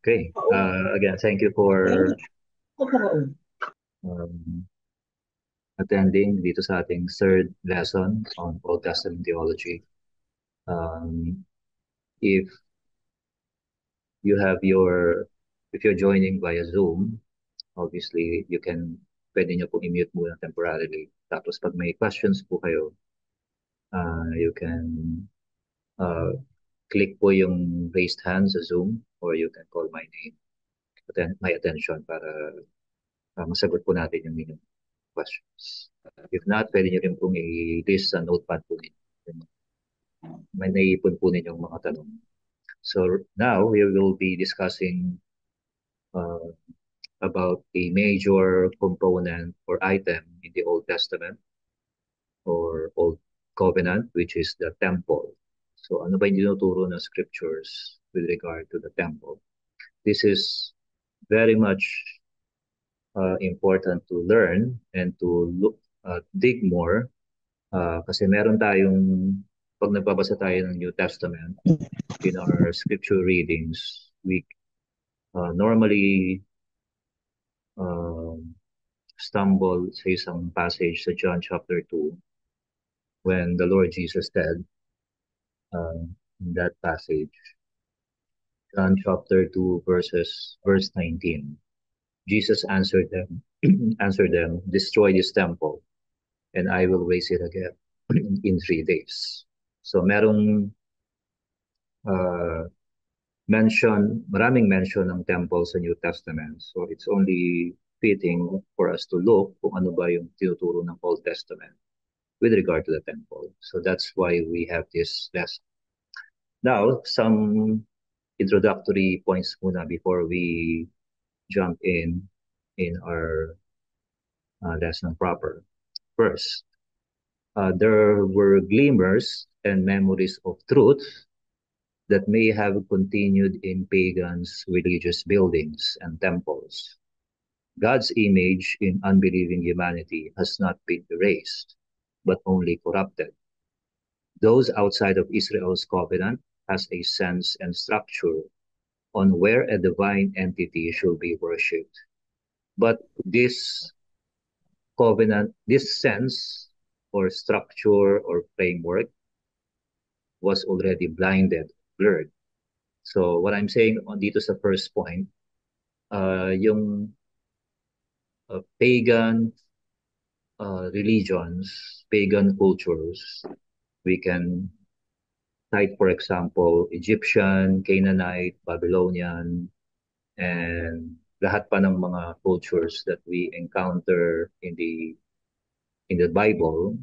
Okay. Again, thank you for um, attending dito sa ating third lesson on Old Testament theology. Um, if you have your, if you're joining via Zoom, obviously pwede nyo pong i-mute muna temporarily. Tapos pag may questions po kayo, you can uh, click po yung raised hand sa Zoom or you can call my name, my attention para masagot po natin yung inyong questions. If not, pwede nyo rin pong i-list sa notepad po ninyo. May naipon po ninyong mga tanong. So now we will be discussing uh, about a major component or item in the Old Testament or Old Covenant, which is the temple. So ano ba yung tinuturo ng scriptures with regard to the temple? This is very much important to learn and to look, dig more kasi meron tayong, pag nagbabasa tayo ng New Testament, in our scripture readings, we normally stumble sa isang passage sa John chapter 2 when the Lord Jesus said in that passage, John chapter 2 verse 19, Jesus answered them, destroy this temple and I will raise it again in 3 days. So merong uh, maraming mention ng temple sa New Testament. So it's only fitting for us to look kung ano ba yung tinuturo ng Old Testament with regard to the temple. So that's why we have this lesson. Now, some introductory points muna before we jump in our lesson proper. First, there were glimmers and memories of truth that may have continued in pagans' religious buildings and temples. God's image in unbelieving humanity has not been erased, but only corrupted. Those outside of Israel's covenant has a sense and structure on where a divine entity should be worshipped. But this covenant, this sense or structure or framework was already blinded, blurred. So what I'm saying on dito sa first point, yung pagan religions, pagan cultures, we can cite, for example, Egyptian, Canaanite, Babylonian, and lahat pa ng mga cultures that we encounter in the Bible,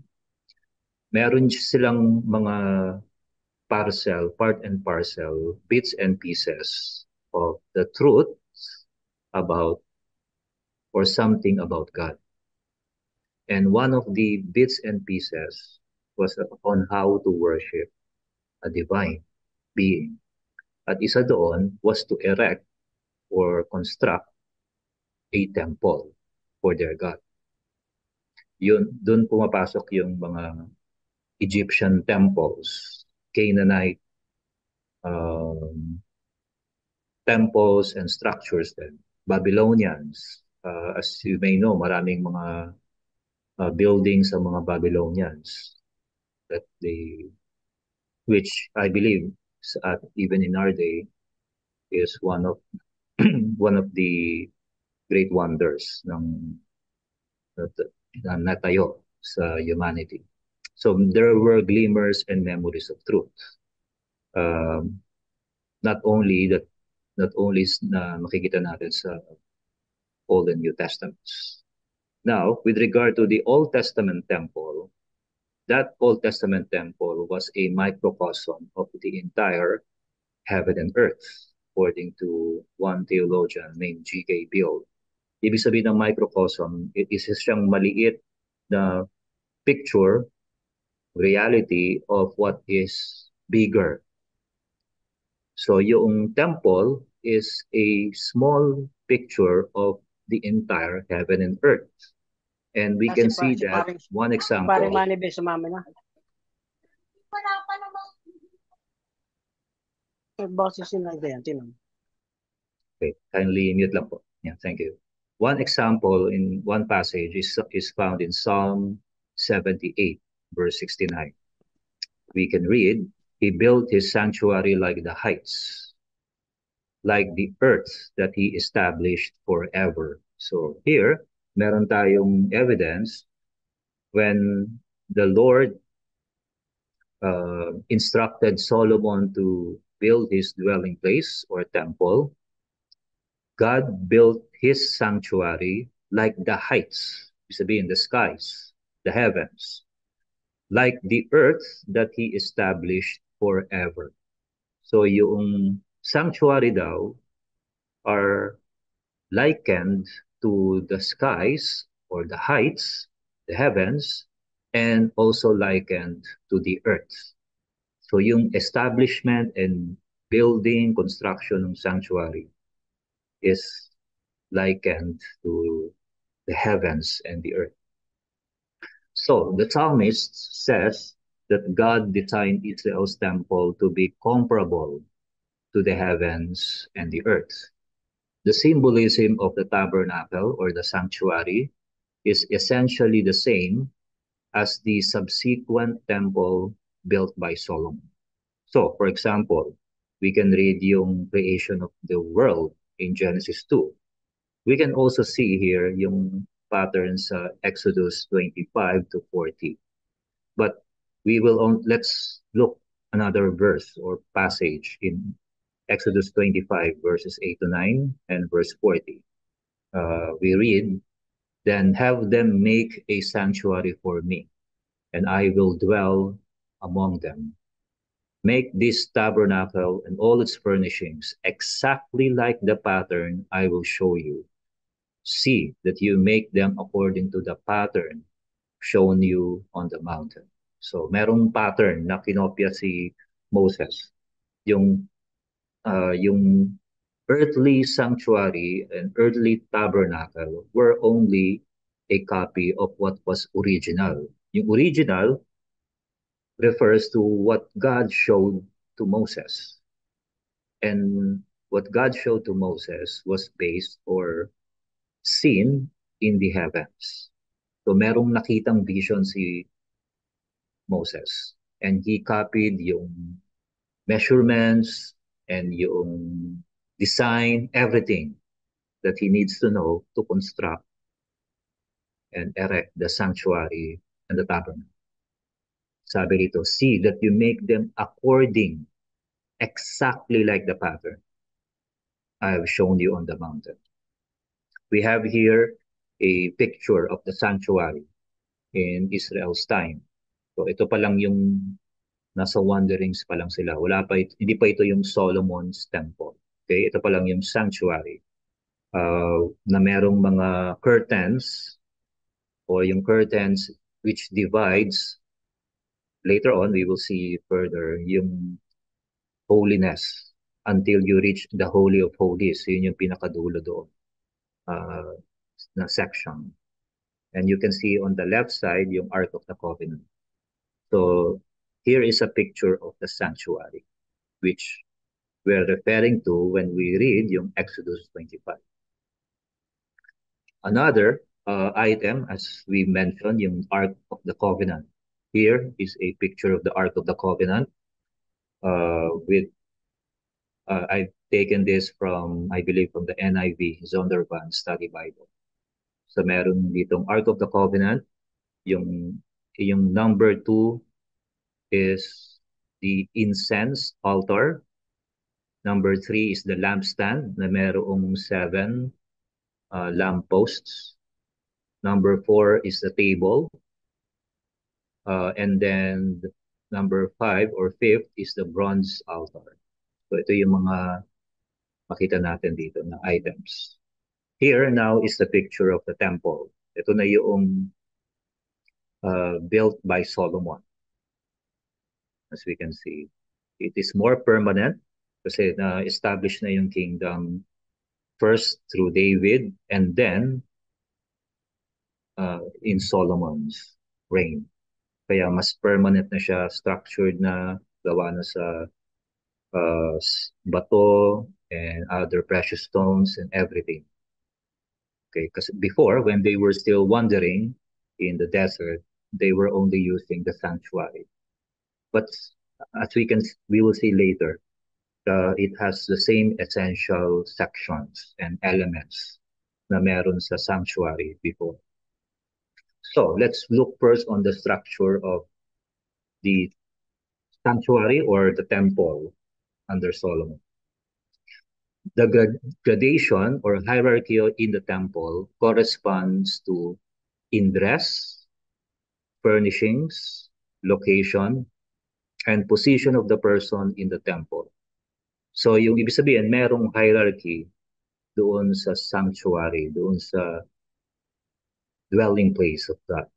meron silang mga part and parcel, bits and pieces of the truth about or something about God. And one of the bits and pieces was on how to worship a divine being. At isa doon was to erect or construct a temple for their God. Yun, doon pumapasok yung mga Egyptian temples, Canaanite temples and structures then. Babylonians, as you may know, maraming mga buildings sa mga Babylonians that which I believe even in our day is one of one of the great wonders ng na natayo sa humanity. So there were glimmers and memories of truth. Not only na makikita natin sa Old and New Testaments. Now, with regard to the Old Testament temple, that Old Testament temple was a microcosm of the entire heaven and earth, according to one theologian named G.K. Beale. Ibig sabihin ng microcosm, isa siyang maliit na picture, reality of what is bigger. So yung temple is a small picture of the entire heaven and earth. And we can see that one example. Parang manibes sa mama na. Boses yun lang yan, tinan. Okay, kindly mute lang po. Yeah, thank you. One example in one passage is found in Psalm 78, verse 69. We can read, He built His sanctuary like the heights, like the earth that He established forever. So here, meron tayong evidence when the Lord instructed Solomon to build his dwelling place or temple. God built his sanctuary like the heights, in the skies, the heavens, like the earth that he established forever. So yung sanctuary daw are likened to the skies or the heights, the heavens, and also likened to the earth. So yung establishment and building, construction ng sanctuary is likened to the heavens and the earth. So the psalmist says that God designed Israel's temple to be comparable to the heavens and the earth. The symbolism of the tabernacle or the sanctuary is essentially the same as the subsequent temple built by Solomon. So, for example, we can read yung creation of the world in Genesis 2. We can also see here yung patterns sa Exodus 25 to 40. But let's look another verse or passage in Exodus 25 verses 8 to 9 and verse 40. We read, Then have them make a sanctuary for me, and I will dwell among them. Make this tabernacle and all its furnishings exactly like the pattern I will show you. See that you make them according to the pattern shown you on the mountain. So merong pattern na kinopya si Moses. Yung earthly sanctuary and earthly tabernacle were only a copy of what was original. Yung original refers to what God showed to Moses. And what God showed to Moses was based or seen in the heavens. So merong nakitang vision si Moses. And he copied yung measurements and yung design, everything that he needs to know to construct and erect the sanctuary and the tabernacle. Sabi rito, see that you make them according, exactly like the pattern I have shown you on the mountain. We have here a picture of the sanctuary in Israel's time. So ito pa lang yung nasa wanderings pa lang sila. Hindi pa ito yung Solomon's temple. Okay, ito pa lang yung sanctuary na merong mga curtains or yung curtains which divides, later on we will see further, yung holiness until you reach the Holy of Holies. Yun yung pinakadulo doon uh, na section. And you can see on the left side yung Ark of the Covenant. So here is a picture of the sanctuary, which we're referring to when we read yung Exodus 25. Another item, as we mentioned, yung Ark of the Covenant. Here is a picture of the Ark of the Covenant with I've taken this from, I believe, from the NIV, Zondervan Study Bible. So meron ditong Ark of the Covenant. Yung number 2 is the incense altar. Number 3 is the lampstand na merong 7 lampposts. Number 4 is the table. And then number 5 or 5th is the bronze altar. So ito yung mga makita natin dito na items. Here now is the picture of the temple. Ito na yung built by Solomon. As we can see, it is more permanent kasi na-establish na yung kingdom first through David and then in Solomon's reign. Kaya mas permanent na siya, structured na, gawa na sa bato, and other precious stones and everything. Okay, because before, when they were still wandering in the desert, they were only using the sanctuary. But as we will see later, it has the same essential sections and elements na meron sa sanctuary before. So let's look first on the structure of the sanctuary or the temple under Solomon. The gradation or hierarchy in the temple corresponds to in dress, furnishings, location, and position of the person in the temple. So yung ibig sabihin, merong hierarchy doon sa sanctuary, doon sa dwelling place of God.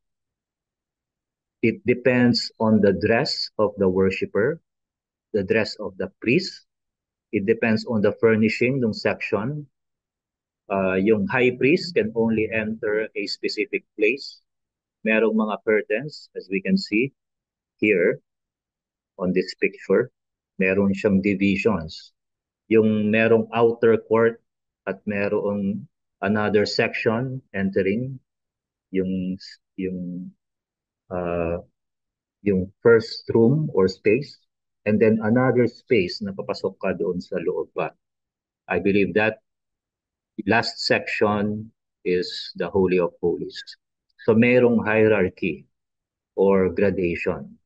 It depends on the dress of the worshiper, the dress of the priest. It depends on the furnishing ng section. Yung high priest can only enter a specific place. Merong mga curtains, as we can see here on this picture. Meron siyang divisions. Yung merong outer court at merong another section entering yung yung uh, yung first room or space, and then another space na papasok ka doon sa loob pa. I believe that last section is the Holy of Holies. So merong hierarchy or gradation.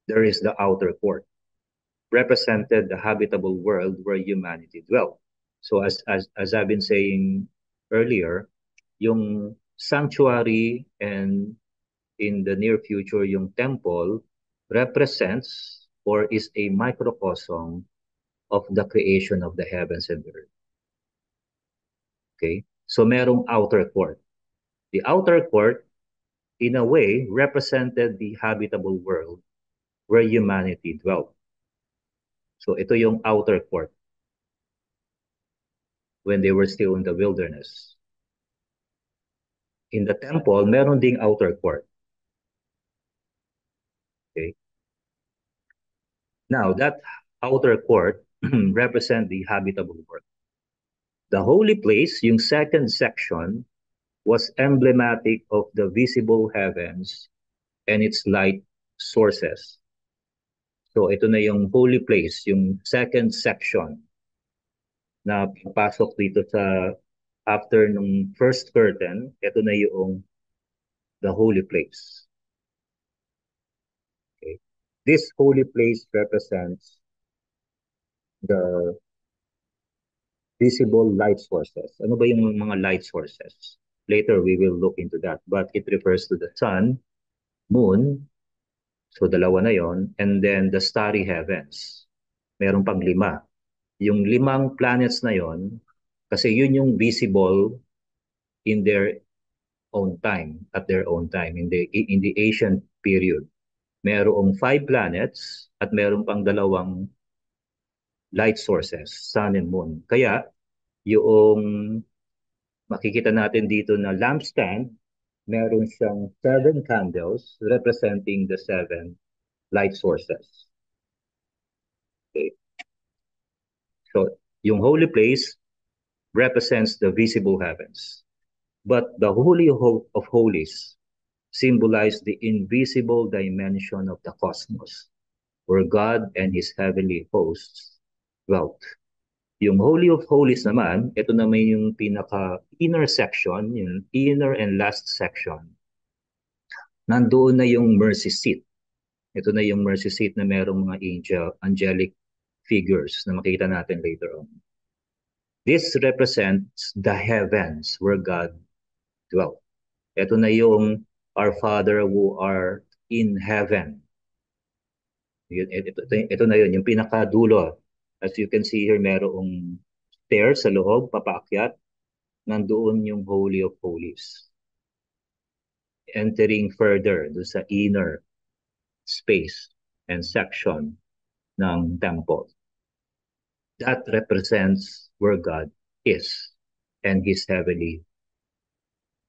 There is the outer court, represented the habitable world where humanity dwelt. So as I've been saying earlier, yung sanctuary and in the near future yung temple represents or is a microcosm of the creation of the heavens and earth. Okay? So merong outer court. The outer court, in a way, represented the habitable world where humanity dwelt. So ito yung outer court when they were still in the wilderness. In the temple, meron ding outer court. Okay? Now, that outer court represent the habitable world. The holy place, yung second section, was emblematic of the visible heavens and its light sources. So ito na yung holy place, yung second section na pasok dito sa after nung first curtain, ito na yung the holy place. Okay. This holy place represents the visible light sources. Ano ba yung mga light sources? Later, we will look into that. But it refers to the sun, moon, so dalawa na yon, and then the starry heavens. Meron pang lima. Yung limang planets na yon, kasi yun yung visible in their own time, at their own time, in the ancient period. Merong 5 planets at meron pang dalawang light sources, sun and moon. Kaya, yung makikita natin dito na lampstand, meron siyang 7 candles representing the 7 light sources. Okay. So, yung holy place represents the visible heavens. But the Holy of Holies symbolize the invisible dimension of the cosmos, where God and His heavenly hosts dwelt. Yung Holy of Holies naman, ito naman yung pinaka-inner section, yung inner and last section. Nandoon na yung mercy seat. Ito na yung mercy seat na merong mga angelic figures na makita natin later on. This represents the heavens where God dwelt. Ito na yung our Father who are in heaven. Ito na yun, yung pinakadulo. As you can see here, merong stairs sa loob, papaakyat. Nandoon yung Holy of Holies. Entering further do sa inner space and section ng temple. That represents where God is and His heavenly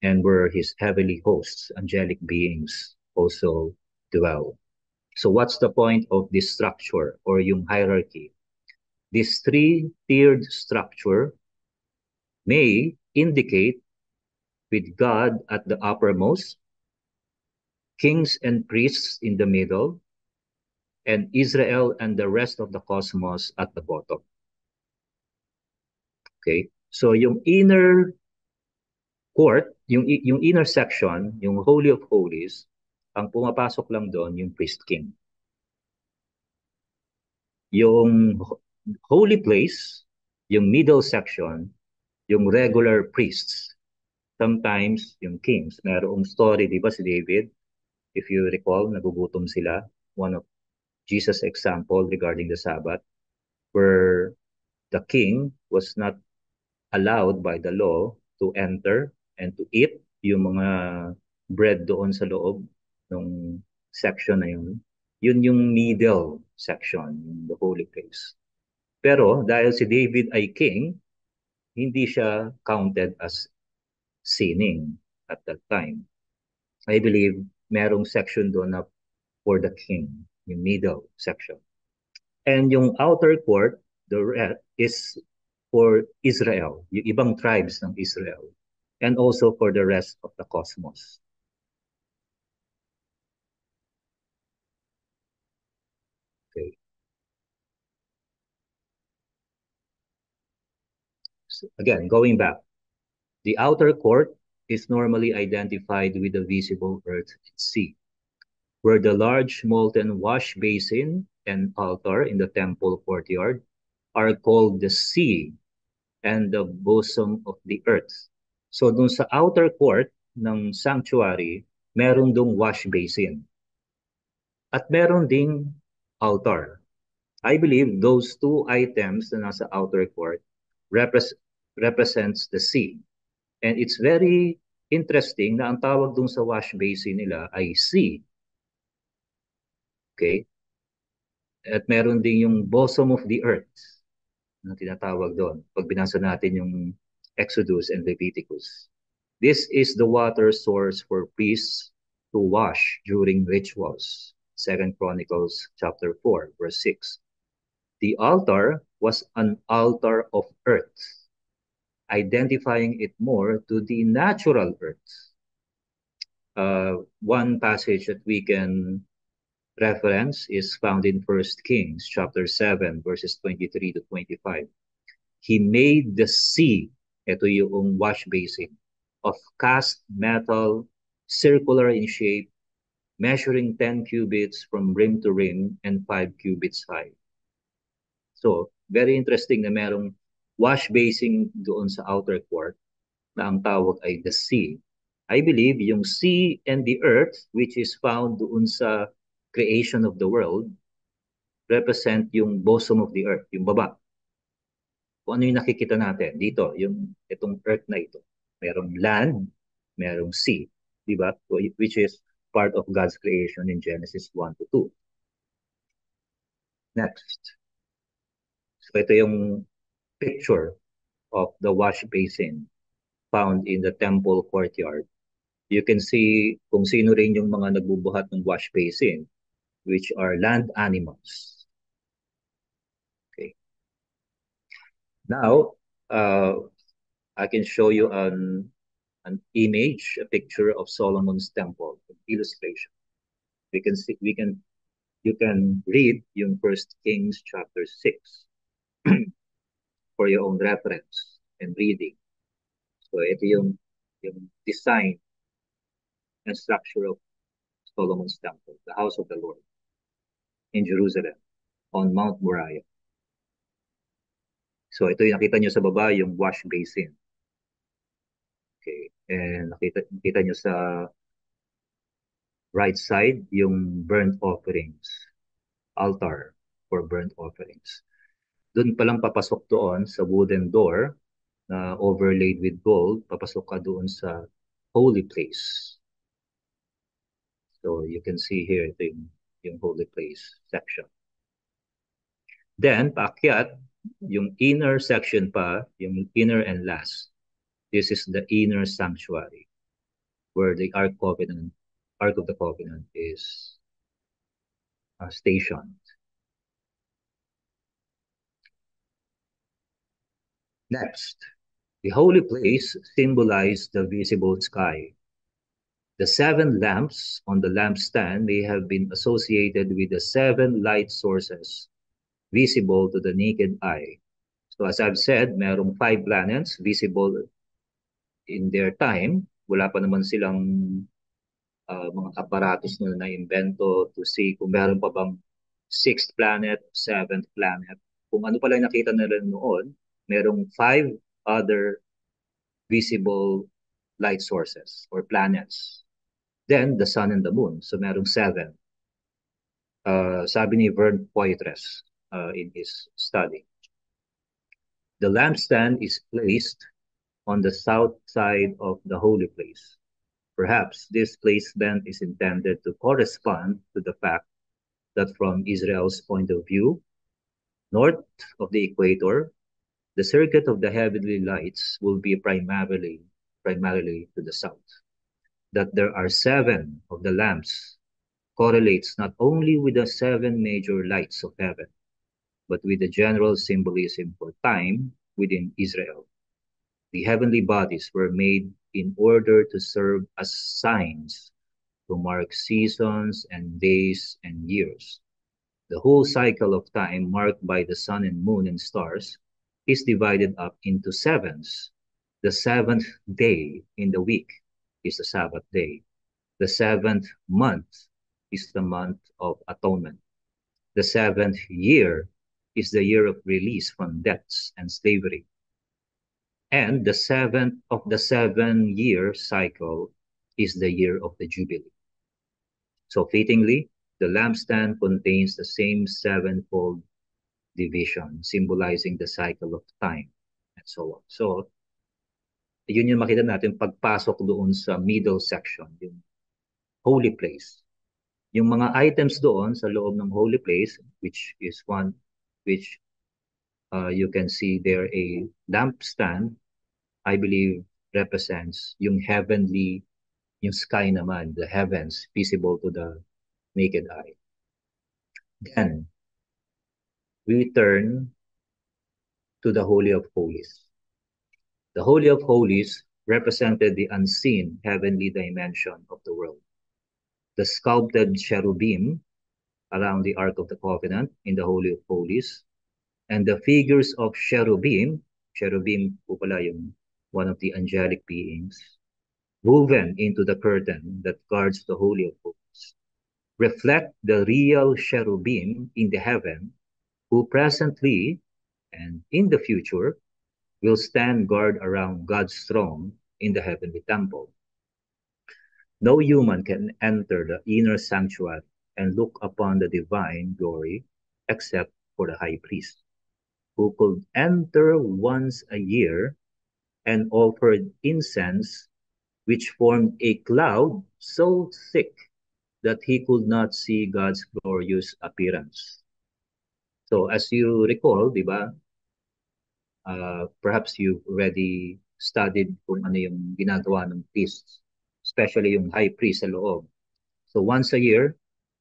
and where His heavenly hosts, angelic beings, also dwell. So what's the point of this structure or yung hierarchy? This three-tiered structure may indicate, with God at the uppermost, kings and priests in the middle, and Israel and the rest of the cosmos at the bottom. Okay? So yung inner court, yung inner section, yung Holy of Holies, ang pumapasok lang doon yung priest king. Yung holy place, yung middle section, yung regular priests. Sometimes yung kings. Merong story, di ba, si David? If you recall, nagugutom sila. One of Jesus' example regarding the Sabbath, where the king was not allowed by the law to enter and to eat yung mga bread doon sa loob ng section na yun. Yun yung middle section, the holy place. Pero dahil si David ay king, hindi siya counted as sinning at that time. I believe merong section doon na for the king, yung middle section. And yung outer court, the red, is for Israel, yung ibang tribes ng Israel, and also for the rest of the cosmos. Okay. So again, going back, the outer court is normally identified with the visible earth and sea, where the large molten wash basin and altar in the temple courtyard are called the sea and the bosom of the earth. So dun sa outer court ng sanctuary, meron dong wash basin. At meron ding altar. I believe those two items na nasa outer court represents the sea. And it's very interesting na ang tawag dun sa wash basin nila ay sea. Okay? At meron ding yung bosom of the earth na tinatawag doon pag binasa natin yung Exodus and Leviticus. This is the water source for priests to wash during rituals. 2 Chronicles chapter 4, verse 6. The altar was an altar of earth, identifying it more to the natural earth. One passage that we can reference is found in 1 Kings chapter 7, verses 23 to 25. He made the sea, ito yung wash basin, of cast metal, circular in shape, measuring 10 cubits from rim to rim and 5 cubits high. So, very interesting na merong wash basin doon sa outer court na ang tawag ay the sea. I believe yung sea and the earth, which is found doon sa creation of the world, represent yung bosom of the earth, yung baba. Kung ano yung nakikita natin dito, yung itong earth na ito. Merong land, merong sea, di ba? Which is part of God's creation in Genesis 1 to 2. Next. So ito yung picture of the wash basin found in the temple courtyard. You can see kung sino rin yung mga nagbubuhat ng wash basin, which are land animals. Okay. Now, I can show you an image, a picture of Solomon's temple, an illustration. You can read yung 1 Kings chapter 6 for your own reference and reading. So ito yung design and structure of Solomon's temple, the house of the Lord in Jerusalem on Mount Moriah. So ito yung nakita nyo sa baba, yung wash basin. Okay. And nakita nyo sa right side, yung burnt offerings, altar for burnt offerings. Doon palang papasok doon sa wooden door na overlaid with gold, papasok ka doon sa holy place. So you can see here ito yung holy place section. Then, paakyat, yung inner section pa, yung inner and last. This is the inner sanctuary where the Ark of the Covenant is stationed. Next, the holy place symbolized the visible sky. The seven lamps on the lampstand may have been associated with the seven light sources visible to the naked eye. So as I've said, merong five planets visible in their time. Wala pa naman silang mga aparatos na na-invento to see kung meron pa bang sixth planet, seventh planet. Kung ano pala yung nakita nila noon, merong five other visible light sources or planets. Then, the sun and the moon. So, merong seven. Sabi ni Vern Poitres in his study. The lampstand is placed on the south side of the holy place. Perhaps this placement is intended to correspond to the fact that from Israel's point of view, north of the equator, the circuit of the heavenly lights will be primarily to the south. That there are seven of the lamps correlates not only with the seven major lights of heaven, but with the general symbolism for time within Israel. The heavenly bodies were made in order to serve as signs to mark seasons and days and years. The whole cycle of time marked by the sun and moon and stars is divided up into sevens. The seventh day in the week is the Sabbath day. The seventh month is the month of atonement. The seventh year is the year of release from debts and slavery. And the seventh of the 7 year cycle is the year of the Jubilee. So fittingly, the lampstand contains the same sevenfold division, symbolizing the cycle of time and so on. So, yun yung makita natin pagpasok doon sa middle section, yung holy place. Yung mga items doon sa loob ng holy place, which you can see there a lampstand, I believe represents yung heavenly, yung sky naman, the heavens visible to the naked eye. Then, we turn to the Holy of Holies. The Holy of Holies represented the unseen heavenly dimension of the world. The sculpted cherubim around the Ark of the Covenant in the Holy of Holies, and the figures of cherubim po pala yung one of the angelic beings, woven into the curtain that guards the Holy of Holies, reflect the real cherubim in the heaven who presently and in the future will stand guard around God's throne in the heavenly temple. No human can enter the inner sanctuary and look upon the divine glory except for the high priest, who could enter once a year and offered incense which formed a cloud so thick that he could not see God's glorious appearance. So as you recall, di ba, perhaps you've already studied kung ano yung ginagawa ng priests, especially yung high priest sa loob. So once a year,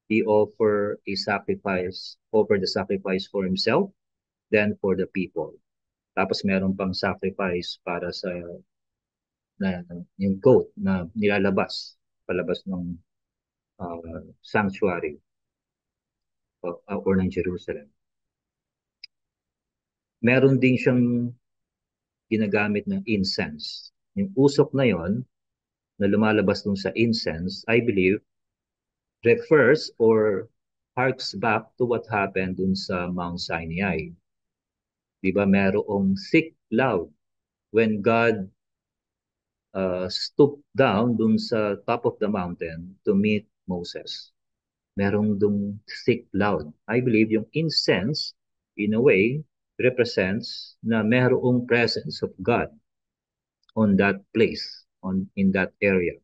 he offered the sacrifice for himself, then for the people. Tapos meron pang sacrifice para sa yung goat na nilalabas palabas ng sanctuary or ng Jerusalem. Meron din siyang ginagamit ng incense. Yung usok na yon na lumalabas dun sa incense, I believe, refers or harks back to what happened dun sa Mount Sinai. Di ba merong thick cloud when God stooped down dun sa top of the mountain to meet Moses. Merong dung thick cloud. I believe yung incense, in a way, represents na merong presence of God on that place, in that area.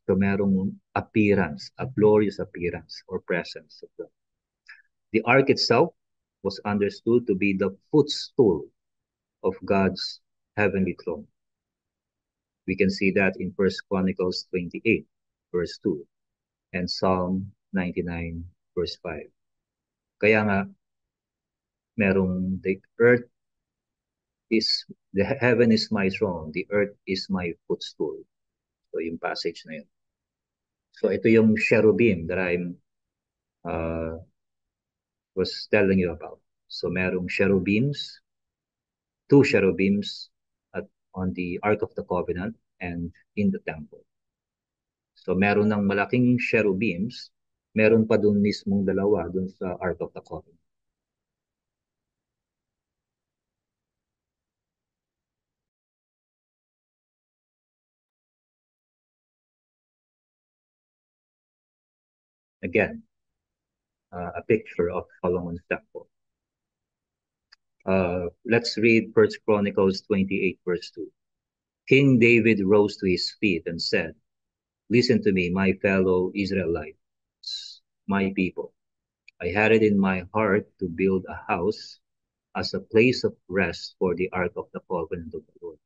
So merong appearance, a glorious appearance or presence of God. The ark itself was understood to be the footstool of God's heavenly throne. We can see that in 1 Chronicles 28, verse 2, and Psalm 99, verse 5. Kaya nga, merong the earth is the heaven is my throne, the earth is my footstool. So yung passage na yun. So ito yung cherubim that I'm uh, was telling you about. So merong cherubims, two cherubims at on the Ark of the Covenant and in the temple. So meron ng malaking cherubims, meron pa dun mismong dalawa dun sa Ark of the Covenant. Again, a picture of Solomon's temple. Let's read First Chronicles 28, verse 2. King David rose to his feet and said, "Listen to me, my fellow Israelites, my people. I had it in my heart to build a house as a place of rest for the ark of the covenant of the Lord,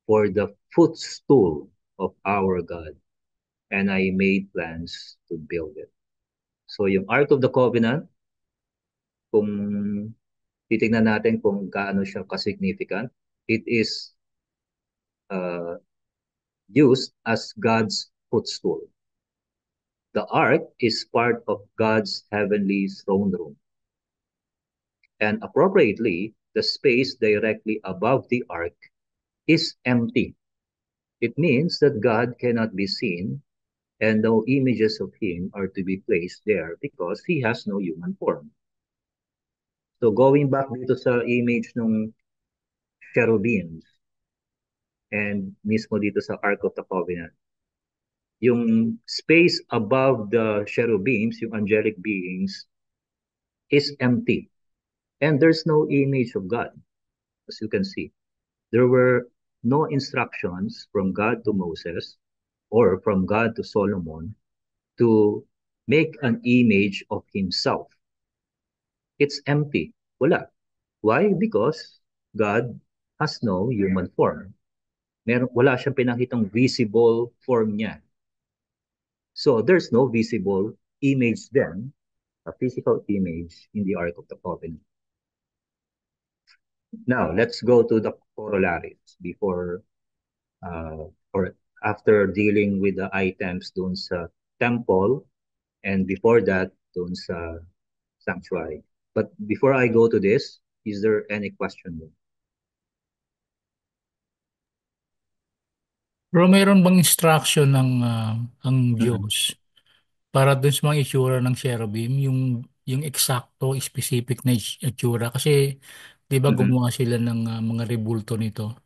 for the footstool of our God, and I made plans to build it." So yung Ark of the Covenant, kung titingnan natin kung gaano siya ka-significant, it is uh, used as God's footstool. The Ark is part of God's heavenly throne room. And appropriately, the space directly above the Ark is empty. It means that God cannot be seen and no images of him are to be placed there because he has no human form. So going back dito sa image ng cherubims and mismo dito sa Ark of the Covenant, yung space above the cherubims, yung angelic beings, is empty. And there's no image of God, as you can see. There were no instructions from God to Moses or from God to Solomon to make an image of himself. It's empty. Wala. Why? Because God has no human form. Wala siyang pinakitang visible form niya. So there's no visible image then, a physical image in the Ark of the Covenant. Now, let's go to the corollaries before or after dealing with the items dun sa temple and before that dun sa sanctuary. But before I go to this, is there any question? Pero mayroon bang instruction ng ang Mhm. Diyos para dun sa mga itsura ng cherubim, yung eksakto, specific na itsura? Kasi, di ba Mhm. gumawa sila ng mga rebulto nito?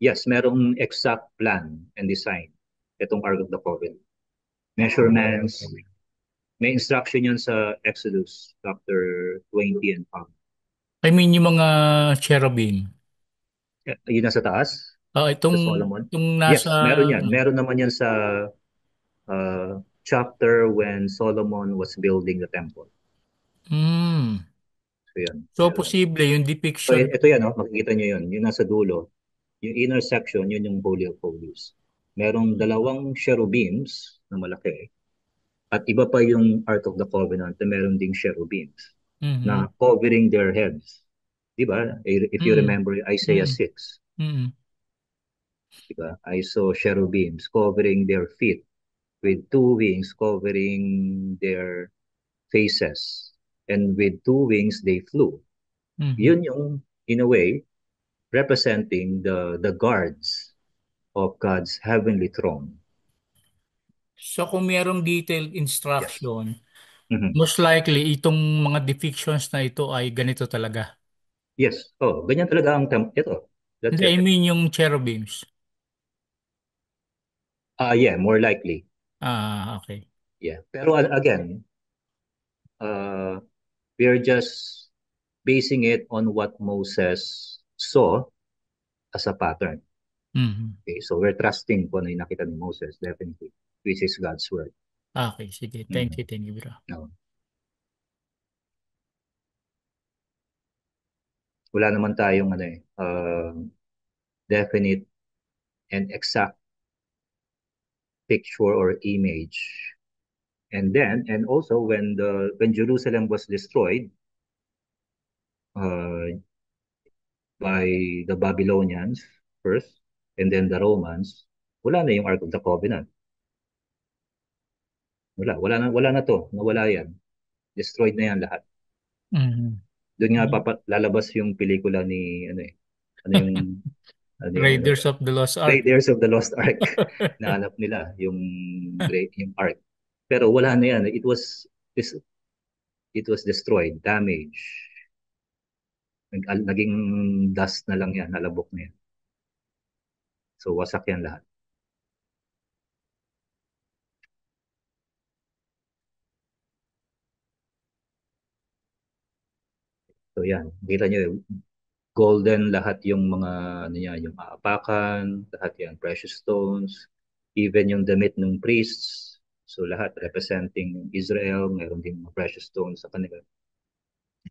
Yes, merong exact plan and design itong Ark of the Covenant. Measurements, may instruction yun sa Exodus chapter 20 and on. I mean, yung mga cherubim. Yun nasa taas, sa Solomon. Itong nasa, Yes, meron yan. Meron naman yan sa chapter when Solomon was building the temple. hmm, So yan, so meron. posible yung So depiction. ito yan, oh, makikita nyo yun. Yung nasa dulo, yung inner section, yun yung Holy of Holies. Merong dalawang cherubims na malaki. At iba pa yung Ark of the Covenant na meron ding cherubims Mhm. na covering their heads. Diba? If you Mhm. remember Isaiah Mhm. 6, Mhm. diba? I saw cherubims covering their feet with two wings covering their faces. And with two wings, they flew. Mhm. Yun yung, in a way, representing the guards of God's heavenly throne. So kung mayroong detailed Yes. instruction, Mhm. most likely itong mga depictions na ito ay ganito talaga. Yes. Oh, ganyan talaga ang ito. That's Hindi, I it. mean yung cherubims. Yeah, more likely. Okay. Yeah. Pero again, uh, we're just basing it on what Moses saw as a pattern. Mhm. Okay, so we're trusting kung ano yung nakita ni Moses, definitely, which is God's word. Okay, sige. Mhm. Thank you, bro. No. Wala naman tayong definite and exact picture or image. And then, and also when Jerusalem was destroyed, uh, by the Babylonians first, and then the Romans, wala na yung Ark of the Covenant. Wala na to. Nawala yan. Destroyed na yan lahat. Mm. Doon nga lalabas yung pelikula ni, ano eh, ano yung, ano, Raiders of the Lost Ark. Raiders of the Lost Ark. Nahanap nila yung yung Ark. Pero wala na yan. It was destroyed, damaged. Naging dust na lang yan, nalabok na yan. So wasak yan lahat. So yan, kita nyo, golden lahat yung mga, ano yan, yung aapakan, lahat yan, precious stones, even yung damit ng priests. So lahat representing Israel, meron din mga precious stones sa kanila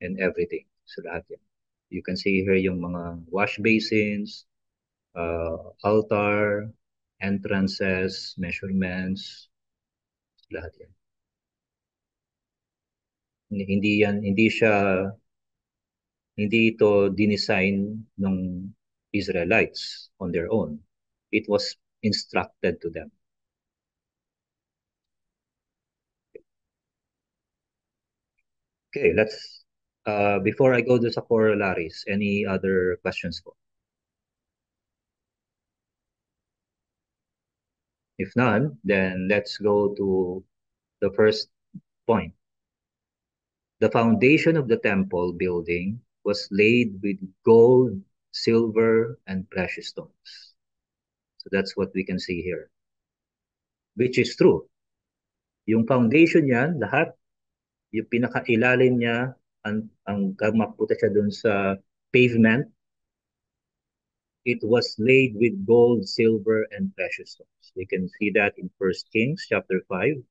and everything. So lahat yan. You can see here yung mga wash basins, altar, entrances, measurements, lahat yan. Hindi ito dinesign ng Israelites on their own. It was instructed to them. Okay, before I go to sa corollaries, any other questions po? If none, then let's go to the first point. The foundation of the temple building was laid with gold, silver, and precious stones. So that's what we can see here. Which is true. Yung foundation niyan, lahat, yung pinakailalim niya, ang mapunta siya dun sa pavement, it was laid with gold, silver, and precious stones. We can see that in 1 Kings chapter 5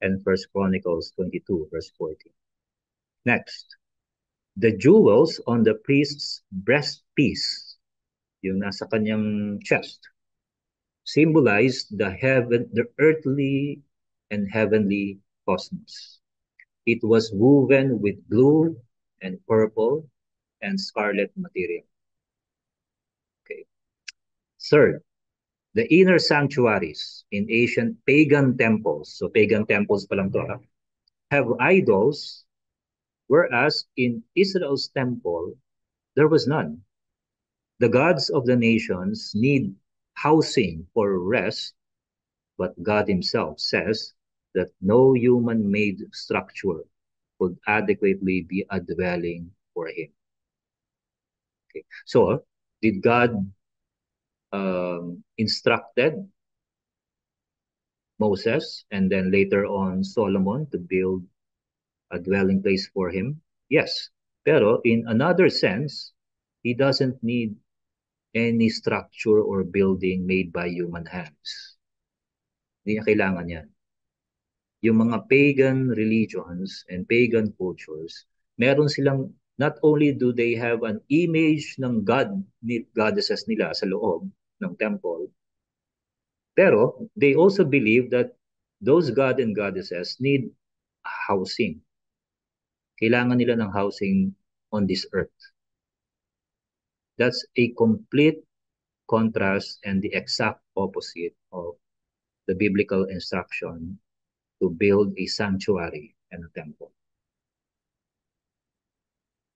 and 1 Chronicles 22, verse 14. Next, the jewels on the priest's breastpiece, yung nasa kanyang chest, symbolized the earthly and heavenly cosmos. It was woven with blue and purple and scarlet material. Okay. Third, the inner sanctuaries in ancient pagan temples, so pagan temples pa lang to, have idols, whereas in Israel's temple, there was none. The gods of the nations need housing for rest, but God himself says that no human-made structure could adequately be a dwelling for him. Okay. So, did God instructed Moses and then later on Solomon to build a dwelling place for him? Yes. Pero in another sense, he doesn't need any structure or building made by human hands. Hindi niya kailangan yan. Yung mga pagan religions and pagan cultures, meron silang, not only do they have an image ng goddesses nila sa loob ng temple, pero they also believe that those god and goddesses need housing. Kailangan nila ng housing on this earth. That's a complete contrast and the exact opposite of the biblical instruction to build a sanctuary and a temple.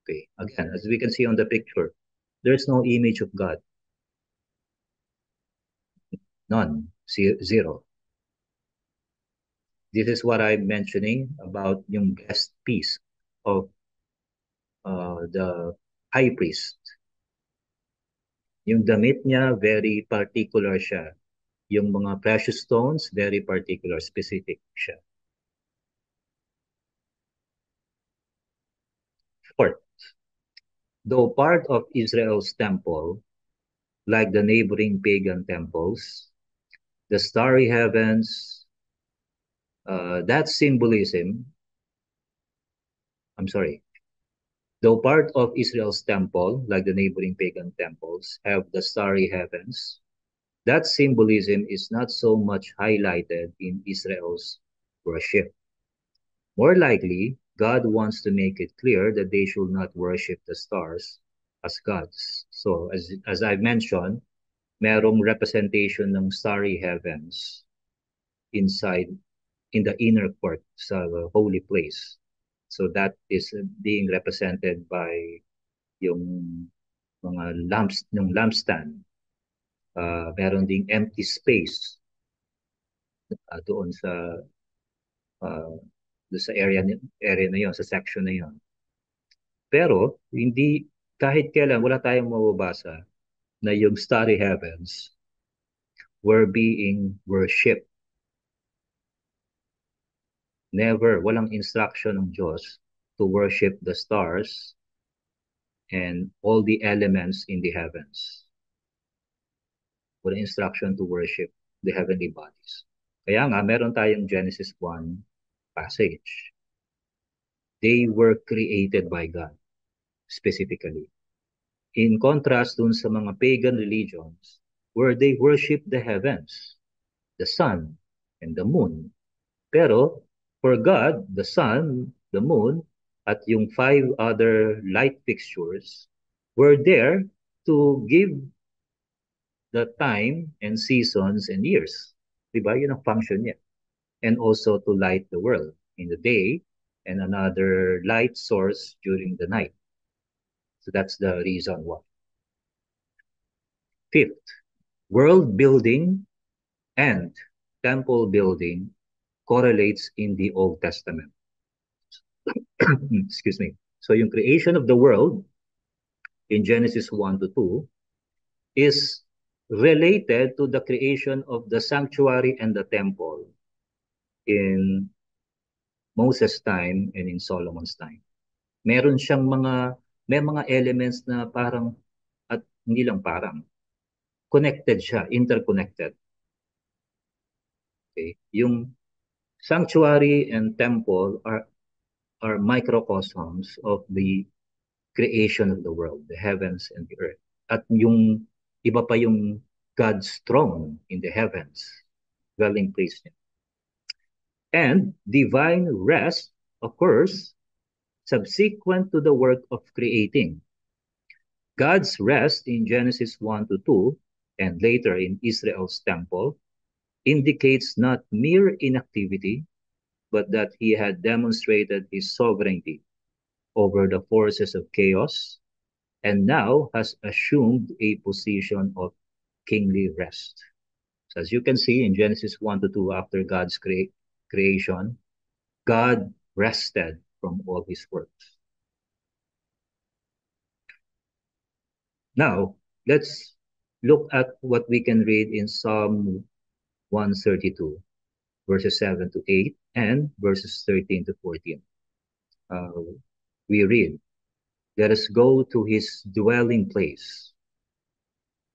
Okay, again, as we can see on the picture, there's no image of God. None, zero. This is what I'm mentioning about yung guest piece of the high priest. Yung damit niya, very particular siya. Yung mga precious stones, very particular, specific siya. Fourth, though part of Israel's temple, like the neighboring pagan temples, the starry heavens, that symbolism, I'm sorry, though part of Israel's temple, like the neighboring pagan temples, have the starry heavens, that symbolism is not so much highlighted in Israel's worship. More likely, God wants to make it clear that they should not worship the stars as gods. So as I've mentioned, merong representation ng starry heavens inside in the inner court sa holy place. So that is being represented by yung mga lamps ng lampstand. Meron ding empty space doon uh, sa area na yon, sa section na yon. Pero hindi kahit kailan wala tayong mababasa na yung starry heavens were being worshipped. Never, walang instruction ng Diyos to worship the stars and all the elements in the heavens. Walang instruction to worship the heavenly bodies. Kaya nga, meron tayong Genesis 1 passage. They were created by God, specifically. In contrast dun sa mga pagan religions, where they worship the heavens, the sun, and the moon. Pero, for God, the sun, the moon, at yung 5 other light fixtures were there to give the time and seasons and years. Diba? Yun ang function niya. And also to light the world in the day and another light source during the night. So that's the reason why. Fifth, world building and temple building correlates in the Old Testament. Excuse me. So yung creation of the world in Genesis 1 to 2 is related to the creation of the sanctuary and the temple in Moses' time and in Solomon's time. Meron siyang may mga elements na parang, at hindi lang parang, connected siya, interconnected. Okay? Yung sanctuary and temple are microcosms of the creation of the world, the heavens and the earth. At yung iba pa yung God's throne in the heavens, dwelling place niya. And divine rest occurs subsequent to the work of creating. God's rest in Genesis 1 to 2 and later in Israel's temple indicates not mere inactivity, but that he had demonstrated his sovereignty over the forces of chaos and now has assumed a position of kingly rest. So as you can see in Genesis 1 to 2, after God's creation, God rested from all his works. Now, let's look at what we can read in Psalm 132, verses 7 to 8, and verses 13 to 14. We read, "Let us go to his dwelling place.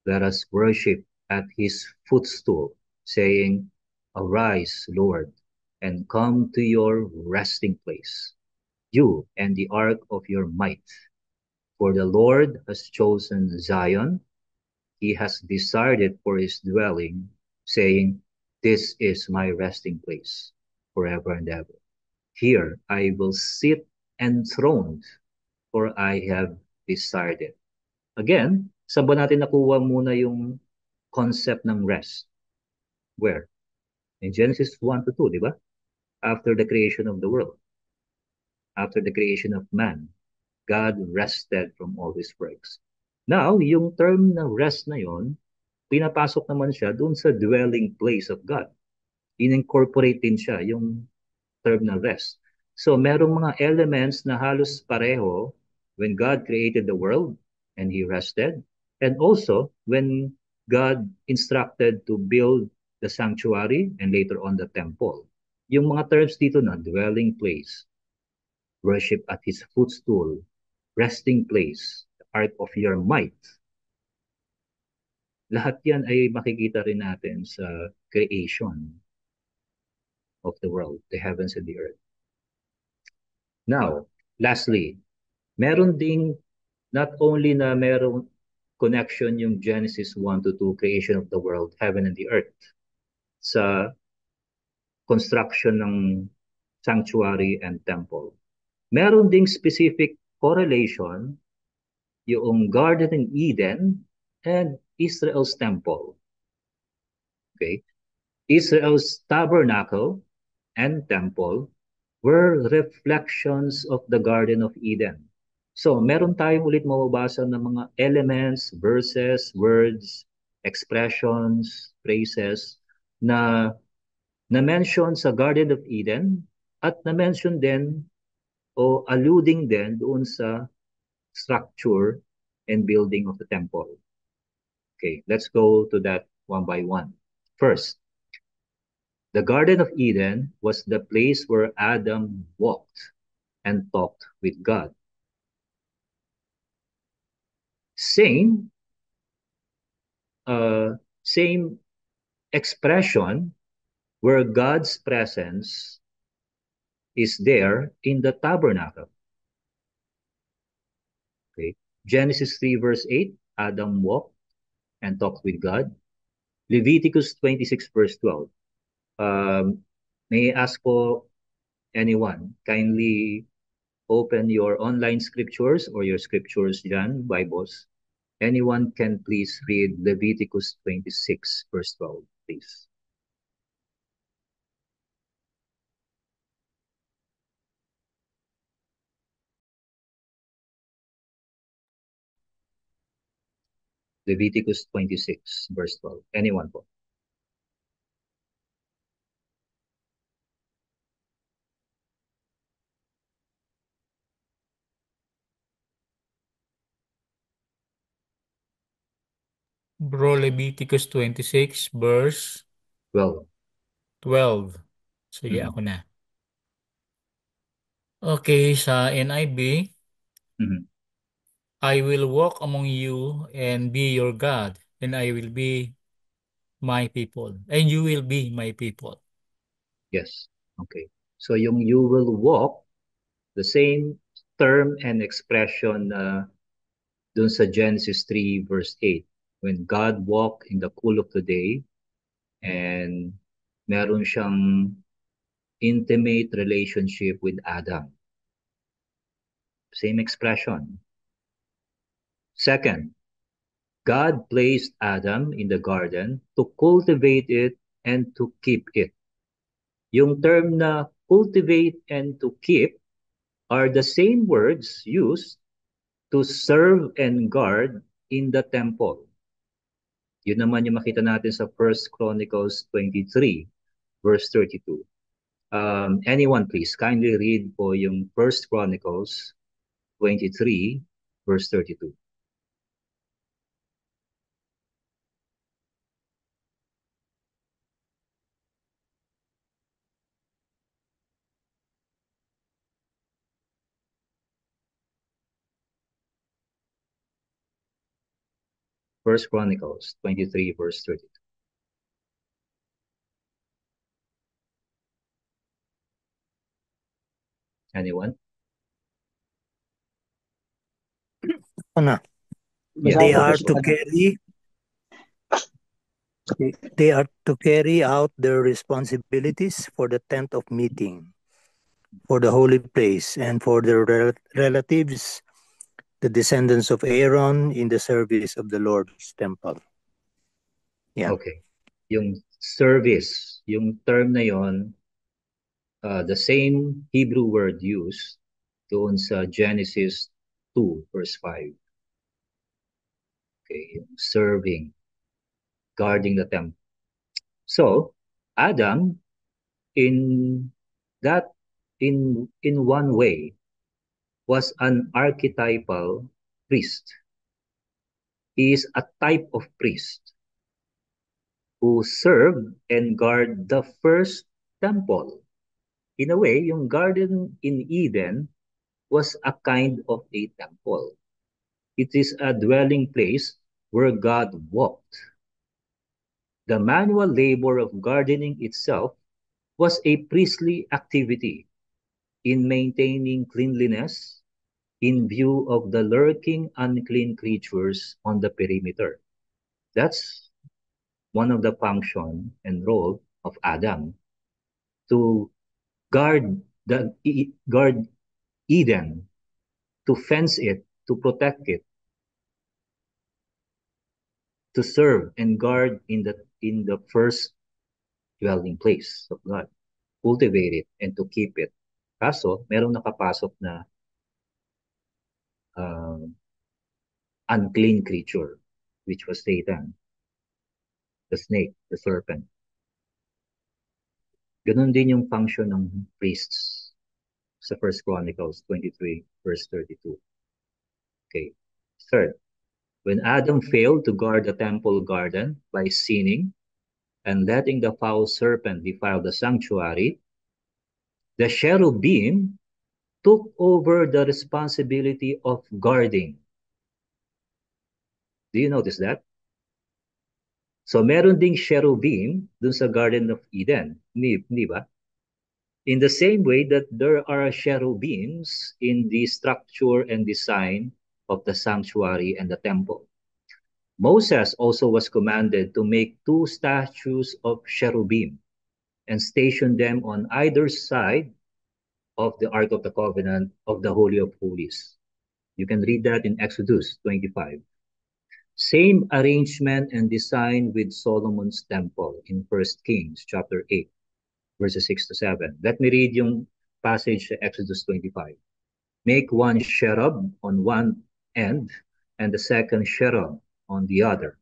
Let us worship at his footstool, saying, Arise, Lord, and come to your resting place, you and the ark of your might. For the Lord has chosen Zion, he has desired it for his dwelling, saying, This is my resting place forever and ever. Here I will sit enthroned, for I have desired it." Again, saan ba natin nakuha muna yung concept ng rest? Where? In Genesis 1 to 2, di ba? After the creation of the world, after the creation of man, God rested from all his works. Now, yung term na rest na yon, pinapasok naman siya doon sa dwelling place of God. In-incorporate din siya yung term na rest. So, merong mga elements na halos pareho when God created the world and he rested. And also, when God instructed to build the sanctuary and later on the temple. Yung mga terms dito na dwelling place, worship at his footstool, resting place, the ark of your might. Lahat yan ay makikita rin natin sa creation of the world, the heavens and the earth. Now, lastly, meron ding not only na meron connection yung Genesis 1 to 2, creation of the world, heaven and the earth, sa construction ng sanctuary and temple. Meron ding specific correlation yung Garden in Eden and Israel's temple. Okay? Israel's tabernacle and temple were reflections of the Garden of Eden. So, meron tayong ulit mababasa ng mga elements, verses, words, expressions, phrases na na-mention sa Garden of Eden at na-mention din o alluding din doon sa structure and building of the temple. Okay, let's go to that one by one. First, the Garden of Eden was the place where Adam walked and talked with God. Same, same expression where God's presence is there in the tabernacle. Okay, Genesis 3 verse 8, Adam walked and talked with God. Leviticus 26 verse 12. May I ask po anyone, kindly open your online scriptures or your scriptures dyan, Bibles. Anyone can please read Leviticus 26 verse 12, please. Leviticus 26 verse 12. Anyone po? Bro, Leviticus 26 verse 12. 12. Sige, Mhm. ako na. Okay, sa NIV, Mhm. I will walk among you and be your God, and I will be my people, and you will be my people. Yes. Okay. So yung you will walk, the same term and expression dun sa Genesis 3 verse 8. When God walked in the cool of the day and meron siyang intimate relationship with Adam. Same expression. Second, God placed Adam in the garden to cultivate it and to keep it. Yung term na cultivate and to keep are the same words used to serve and guard in the temple. Yun naman yung makita natin sa 1 Chronicles 23, verse 32. Anyone please, kindly read po yung 1 Chronicles 23, verse 32. First Chronicles 23, verse 32. Anyone? Ano? Yeah. They are to carry out their responsibilities for the tent of meeting, for the holy place, and for their relatives, the descendants of Aaron, in the service of the Lord's temple. Yeah. Okay. Yung service, yung term na yon, the same Hebrew word used doon sa Genesis 2, verse 5. Okay, yung serving, guarding the temple. So, Adam, in that, in one way, was an archetypal priest. He is a type of priest who served and guard the first temple. In a way, yung garden in Eden was a kind of a temple. It is a dwelling place where God walked. The manual labor of gardening itself was a priestly activity in maintaining cleanliness in view of the lurking unclean creatures on the perimeter. That's one of the function and role of Adam, to guard Eden, to fence it, to protect it, to serve and guard in the first dwelling place of God. Cultivate it and to keep it. Kaso, merong nakapasok na unclean creature, which was Satan, the snake, the serpent. Ganun din yung function ng priests sa 1 Chronicles 23, verse 32. Okay. Third, when Adam failed to guard the temple garden by sinning and letting the foul serpent defile the sanctuary, the cherubim took over the responsibility of guarding. Do you notice that? So meron ding cherubim dun sa Garden of Eden, hindi ba? In the same way that there are cherubims in the structure and design of the sanctuary and the temple. Moses also was commanded to make 2 statues of cherubim and station them on either side of the Ark of the Covenant of the Holy of Holies. You can read that in Exodus 25. Same arrangement and design with Solomon's temple in 1 Kings chapter 8, verses 6 to 7. Let me read yung passage sa Exodus 25. Make 1 cherub on one end and the second cherub on the other.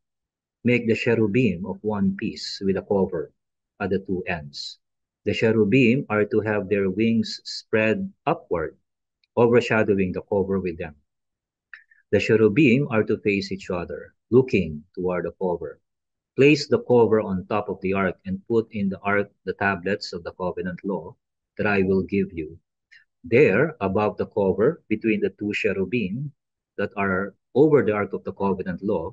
Make the cherubim of one piece with a cover at the 2 ends. The cherubim are to have their wings spread upward, overshadowing the cover with them. The cherubim are to face each other, looking toward the cover. Place the cover on top of the ark and put in the ark the tablets of the covenant law that I will give you. There, above the cover, between the 2 cherubim that are over the ark of the covenant law,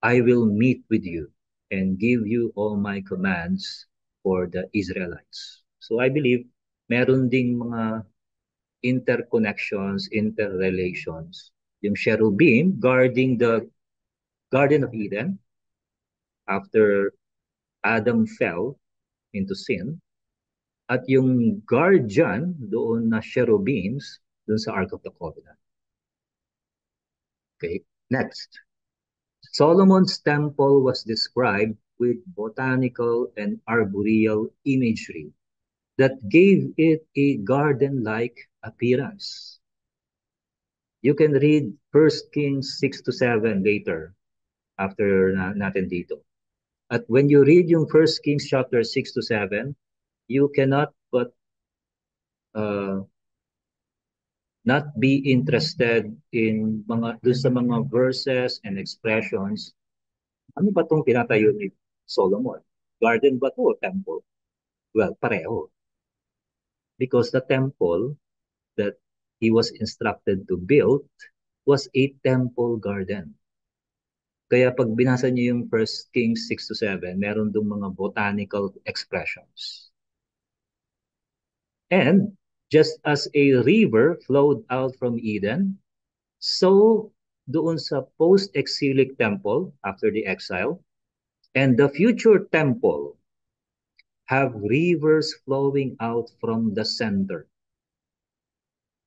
I will meet with you and give you all my commands for the Israelites. So I believe meron ding mga interconnections, interrelations. Yung cherubim guarding the Garden of Eden after Adam fell into sin, at yung guardian doon na cherubims doon sa Ark of the Covenant. Okay, next. Solomon's temple was described with botanical and arboreal imagery that gave it a garden-like appearance. You can read 1 Kings 6 to 7 later after natin dito. At when you read yung 1 Kings chapter 6 to 7, you cannot but not be interested in dun sa mga verses and expressions. Ano ba itong tinatayo ni Solomon? Garden ba ito o temple? Well, pareho. Because the temple that he was instructed to build was a temple garden. Kaya pag binasa niyo yung 1 Kings 6 to 7, meron dong mga botanical expressions. And just as a river flowed out from Eden, so doon sa post-exilic temple after the exile, and the future temple have rivers flowing out from the center.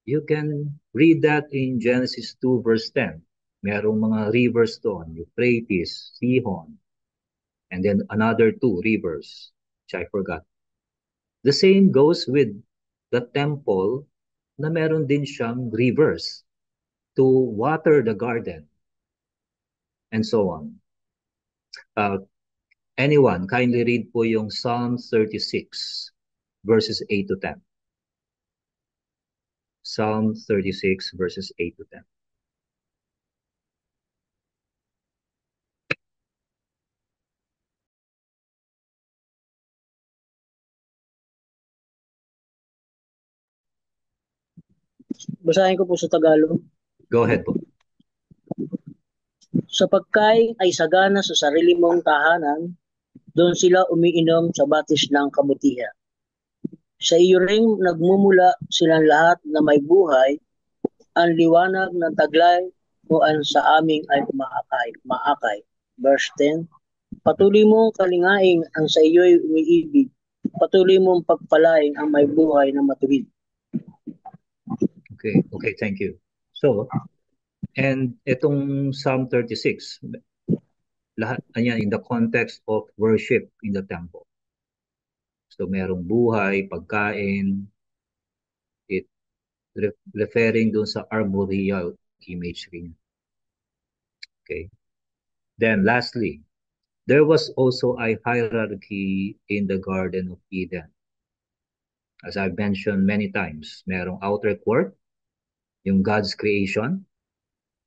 You can read that in Genesis 2 verse 10. Merong mga rivers doon, Euphrates, Gihon, and then another 2 rivers, which I forgot. The same goes with the temple na meron din siyang rivers to water the garden and so on. Anyone, kindly read po yung Psalm 36 verses 8 to 10. Psalm 36 verses 8 to 10. Basahin ko po sa Tagalog. Go ahead po. Sa pagkain ay sagana sa sarili mong tahanan, doon sila umiinom sa batis ng kabutihan. Sa iyo ring nagmumula silang lahat na may buhay, ang liwanag ng taglay mo ang sa aming ay maakay. Verse 10, patuloy mong kalingaing ang sa iyo'y umiibig, patuloy mong pagpalain ang may buhay na matuwid. Okay, thank you. So, and itong Psalm 36, lahat yan in the context of worship in the temple. So, merong buhay, pagkain, it referring dun sa arboreal imagery. Okay. Then lastly, there was also a hierarchy in the Garden of Eden. As I've mentioned many times, merong outer court, yung God's creation,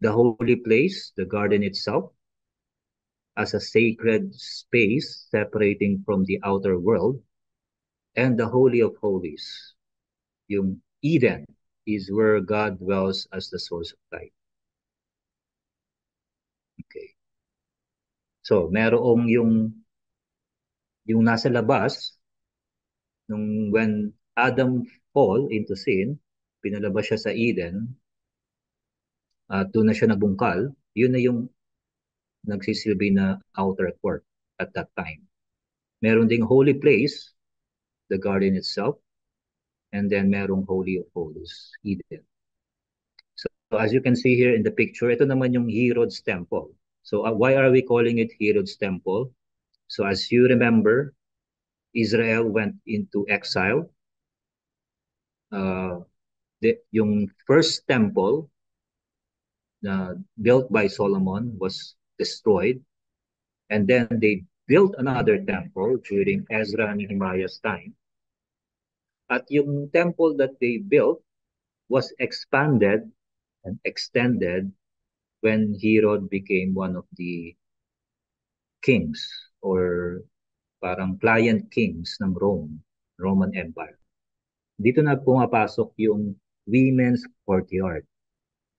the holy place, the garden itself, as a sacred space separating from the outer world, and the Holy of Holies, yung Eden, is where God dwells as the source of life. Okay. So, merong yung nasa labas, when Adam fall into sin, pinalabas siya sa Eden, at doon na siya nabungkal, yun na yung nagsisilbi na outer court at that time. Meron ding holy place, the garden itself, and then merong Holy of Holies, Eden. So as you can see here in the picture, ito naman yung Herod's temple. So why are we calling it Herod's temple? So as you remember, Israel went into exile. Yung first temple built by Solomon was destroyed. And then they built another temple during Ezra and Nehemiah's time. At yung temple that they built was expanded and extended when Herod became one of the kings or parang client kings ng Roman Empire. Dito na pumapasok yung women's courtyard.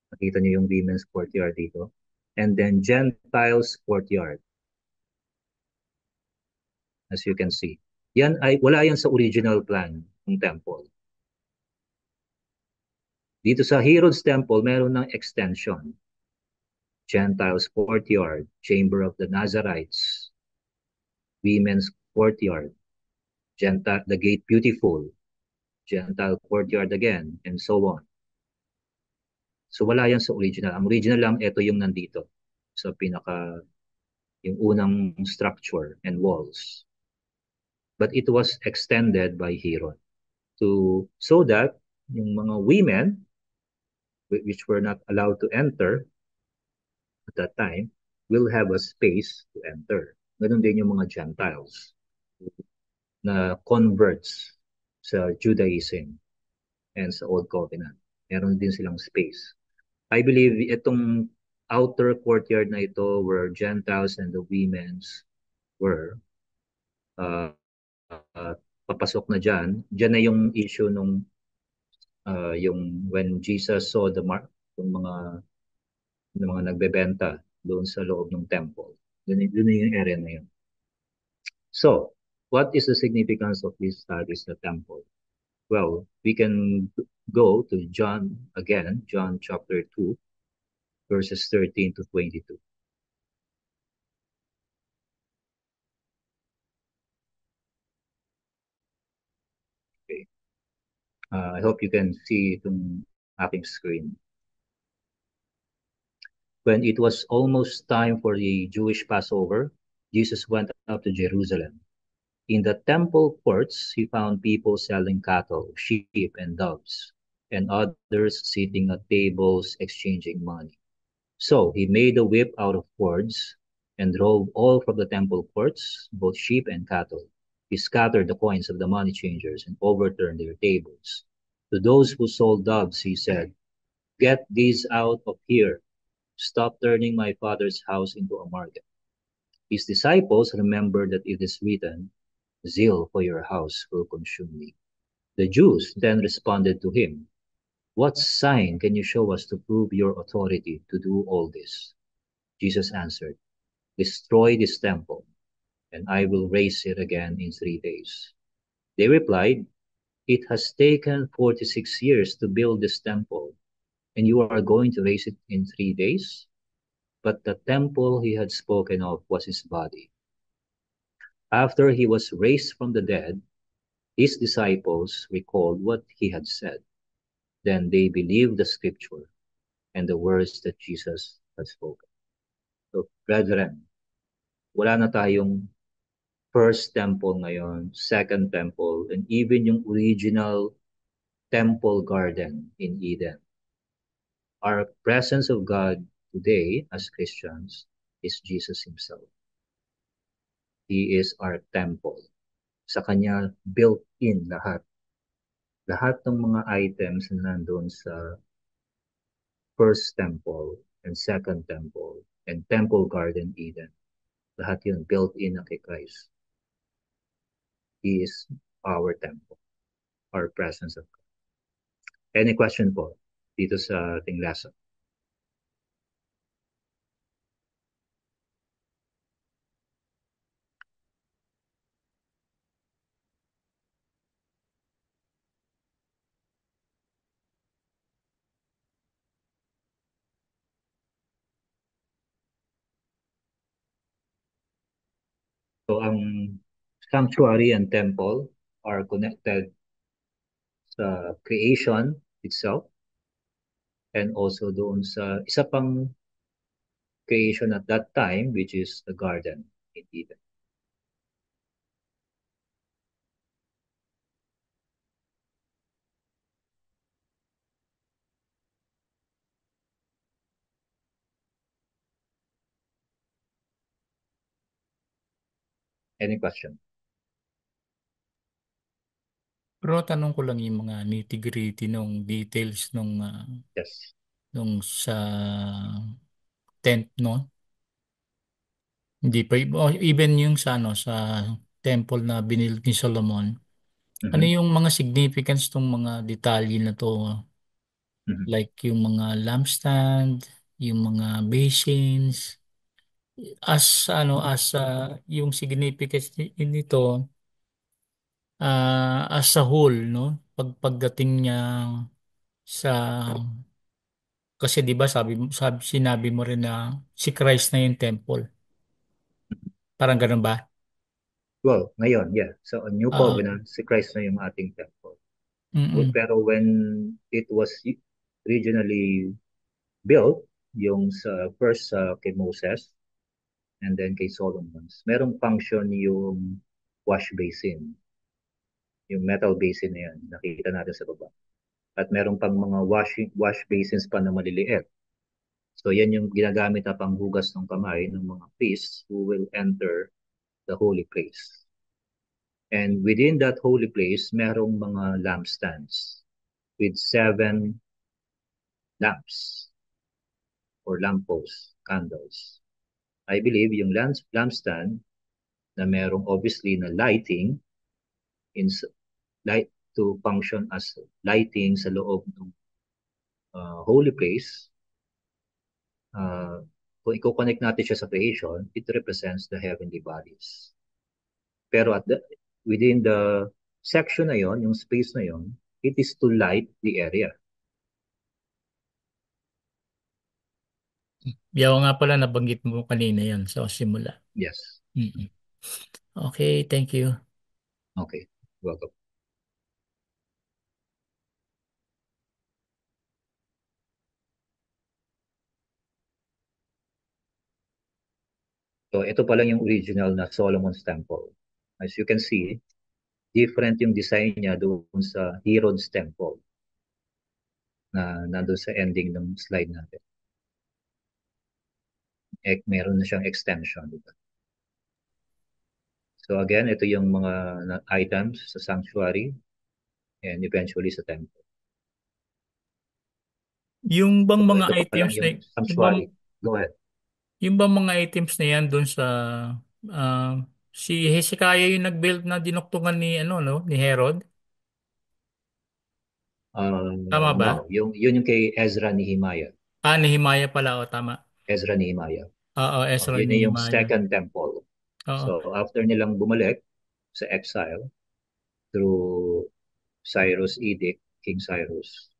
Nakita niyo yung women's courtyard dito. And then Gentiles courtyard. As you can see. Wala yan sa original plan ng temple. Dito sa Herod's temple, meron ng extension. Gentiles courtyard, chamber of the Nazarites, women's courtyard, the gate beautiful, Gentile courtyard again, and so on. So wala yan sa original. Ang original lang, ito yung nandito sa yung unang structure and walls. But it was extended by Herod so that yung mga women which were not allowed to enter at that time will have a space to enter. Ganun din yung mga Gentiles na converts sa Judaism and sa Old Covenant. Meron din silang space. I believe itong outer courtyard na ito where Gentiles and the women's were papasok na dyan na yung issue nung yung when Jesus saw yung mga nagbebenta doon sa loob ng temple. Doon yung area na yun. So, what is the significance of this studies the temple? Well, we can go to John again, John chapter 2, verses 13 to 22. Okay. I hope you can see itong aking screen. When it was almost time for the Jewish Passover, Jesus went up to Jerusalem. In the temple courts, he found people selling cattle, sheep, and doves, and others sitting at tables exchanging money. So he made a whip out of cords and drove all from the temple courts, both sheep and cattle. He scattered the coins of the money changers and overturned their tables. To those who sold doves, he said, "Get these out of here. Stop turning my Father's house into a market." His disciples remembered that it is written, "Zeal for your house will consume me." The Jews then responded to him, "What sign can you show us to prove your authority to do all this?" Jesus answered, "Destroy this temple, and I will raise it again in 3 days." They replied, "It has taken 46 years to build this temple, and you are going to raise it in 3 days? But the temple he had spoken of was his body. After he was raised from the dead, his disciples recalled what he had said. then they believe the scripture and the words that Jesus has spoken. So, brethren, wala na tayong first temple ngayon, second temple, and even yung original temple garden in Eden. Our presence of God today as Christians is Jesus Himself. He is our temple. Sa Kanya built-in lahat. Lahat ng mga items na nandun sa first temple and second temple and temple garden Eden. Lahat yun built-in na kay Christ. He is our temple, our presence of God. Any question po dito sa ating lesson? So ang sanctuary and temple are connected sa creation itself and also doon sa isa pang creation at that time, which is the garden in Eden. Any question? Pero tanong ko lang yung mga nitty-gritty nung details Yes. nung sa tent, no? Hindi pa, even yung sa, ano, sa temple na binild ni Solomon. Ano Mhm. yung mga significance tong mga detalye na to? Mhm. Like yung mga lampstand, yung mga basins, yung significance nito, as a whole, no? Pagdating niya sa, kasi 'di ba sinabi mo rin na si Christ na yung temple. Parang ganun ba? Well, ngayon, yeah. So, a new Ah, covenant, si Christ na yung ating temple. mm. Pero when it was originally built, yung sa first kay Moses and then kay Solomon, merong function yung wash basin. Yung metal basin na yan, nakita natin sa baba. At meron pang mga wash basins pa na maliliit. So yan yung ginagamit na panghugas ng kamay ng mga priests who will enter the holy place. And within that holy place, merong mga lampstands with 7 lamps or lampposts, candles. I believe yung lampstand na merong obviously na lighting in light to function as lighting sa loob ng holy place. Kung i-connect natin siya sa creation, it represents the heavenly bodies. Pero within the section na yon, yung space na yon, it is to light the area. Yaw nga pala nabanggit mo kanina yan sa simula. Yes. Mm. Okay, thank you. Okay. Welcome. So ito pa lang yung original na Solomon's Temple. As you can see, different yung design niya doon sa Herod's Temple na nandun sa ending ng slide natin. Meron na siyang extension. Diba? So again, ito yung mga items sa sanctuary and eventually sa temple. Yung bang So mga ito pa lang items na yung sanctuary. Go ahead. yung bang mga items na yan doon sa ah, si Hezekiah yung nag-build na dinuktungan ni ano no ni Herod? Tama ba? No, yun yung kay Ezra Nehemiah. Nehemiah pala, o tama. Ezra Nehemiah. Oo, Ezra Yun na yung Nehemiah. second temple. Oo. So after nilang bumalik sa exile through Cyrus edict, King Cyrus,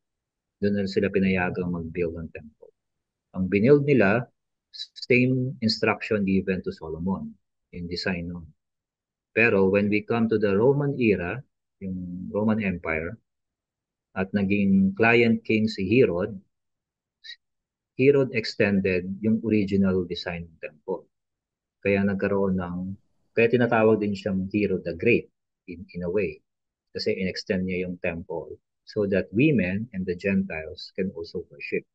doon na sila pinayagang mag-build ng temple. Ang binild nila, same instruction given to Solomon in design noon. Pero when we come to the Roman era, yung Roman Empire, at naging client king si Herod, Herod extended yung original design ng temple. Kaya nagkaroon kaya tinatawag din siyang Herod the Great in a way. Kasi in-extend niya yung temple so that women and the Gentiles can also worship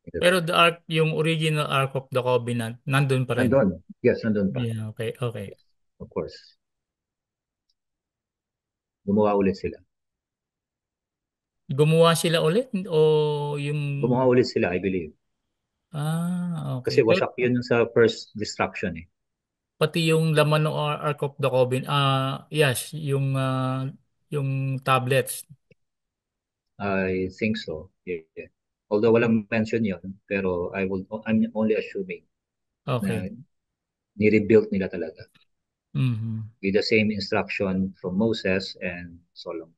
in the Pero temple. yung original Ark of the Covenant, nandun pa rin. Nandun. Yes, nandun pa. Yeah, okay, okay. Yes, of course. Gumawa ulit sila. Gumawa sila ulit o yung Gumawa ulit sila, I believe. okay. Kasi Pero wasak yun sa first destruction eh. pati yung laman ng Ark of the Covenant, yes, yung tablets. I think so. Yeah, yeah. Although walang mention yun, pero I'm only assuming Okay. na ni-rebuild nila talaga Mhm. with the same instruction from Moses and Solomon.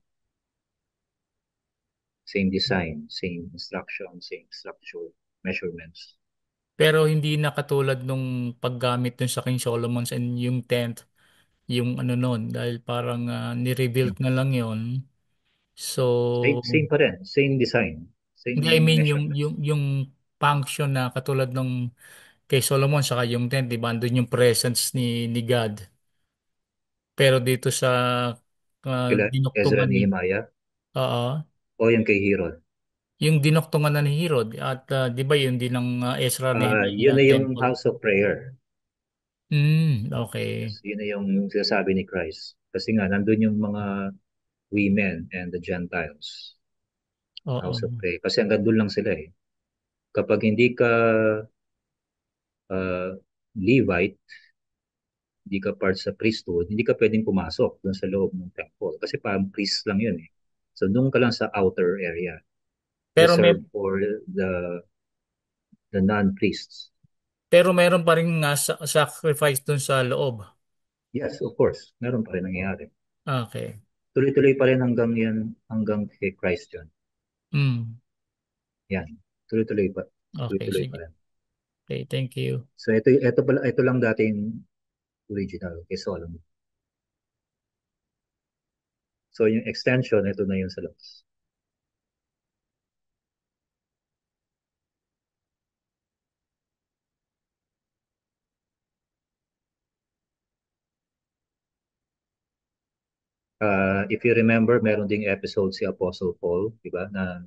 Same design, same instruction, same structure, measurements. Pero hindi na katulad nung paggamit dun sa King Solomon's and yung tent, yung ano nun, dahil parang Yeah. ni-rebuild na lang yon. So, Same pa rin, same design, same hindi, I mean measurements. yung function na katulad nung kay Solomon saka yung tent, di ba? Andun yung presence ni God. Pero dito sa Kila Ezra dinuktungan ni, Nehemiah oo, o yung kay Herod. yung dinuktungan na ni Herod at di ba yun din ng Ezra Yun Nehemiah na yung Temple. house of prayer. Okay. Yes, yun na yung sinasabi ni Christ. Kasi nga, nandun yung mga women and the Gentiles. Oo. House of prayer. Kasi hanggang doon lang sila eh. Kapag hindi ka uh, Levite, hindi ka part sa priesthood, hindi ka pwedeng pumasok doon sa loob ng temple. Kasi parang priest lang yun eh. So doon ka lang sa outer area, Pero may reserved for the non-priests. pero meron pa rin nga sacrifice dun sa loob. Yes, of course. Meron pa rin nangyayari. Okay. Tuloy-tuloy pa rin hanggang yan, hanggang kay Christ yun. Mm. Yan. Tuloy-tuloy pa. Okay, Tuloy-tuloy pa sige. rin. Okay, thank you. So ito lang dating original kay Solomon. So yung extension, ito na yung sa labas. If you remember, meron ding episode si Apostle Paul, di ba, na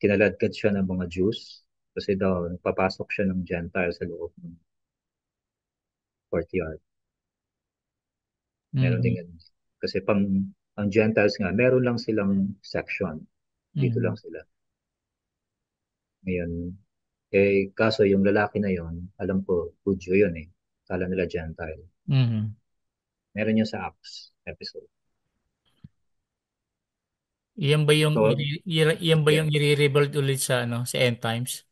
kinaladkad siya ng mga Jews kasi daw papasok siya ng Gentile sa loob ng courtyard. Meron Mhm. ding ganun. Kasi ang Gentiles nga, meron lang silang section. Dito lang Mhm. sila. Ngayon, kaso yung lalaki na yon, alam ko, Hudyo yun eh. Kala nila Gentile. Mhm. Meron yun sa Acts episode. Iyan ba yung So, iyan ba yeah. yung i-rebuild ulit sa sa end times?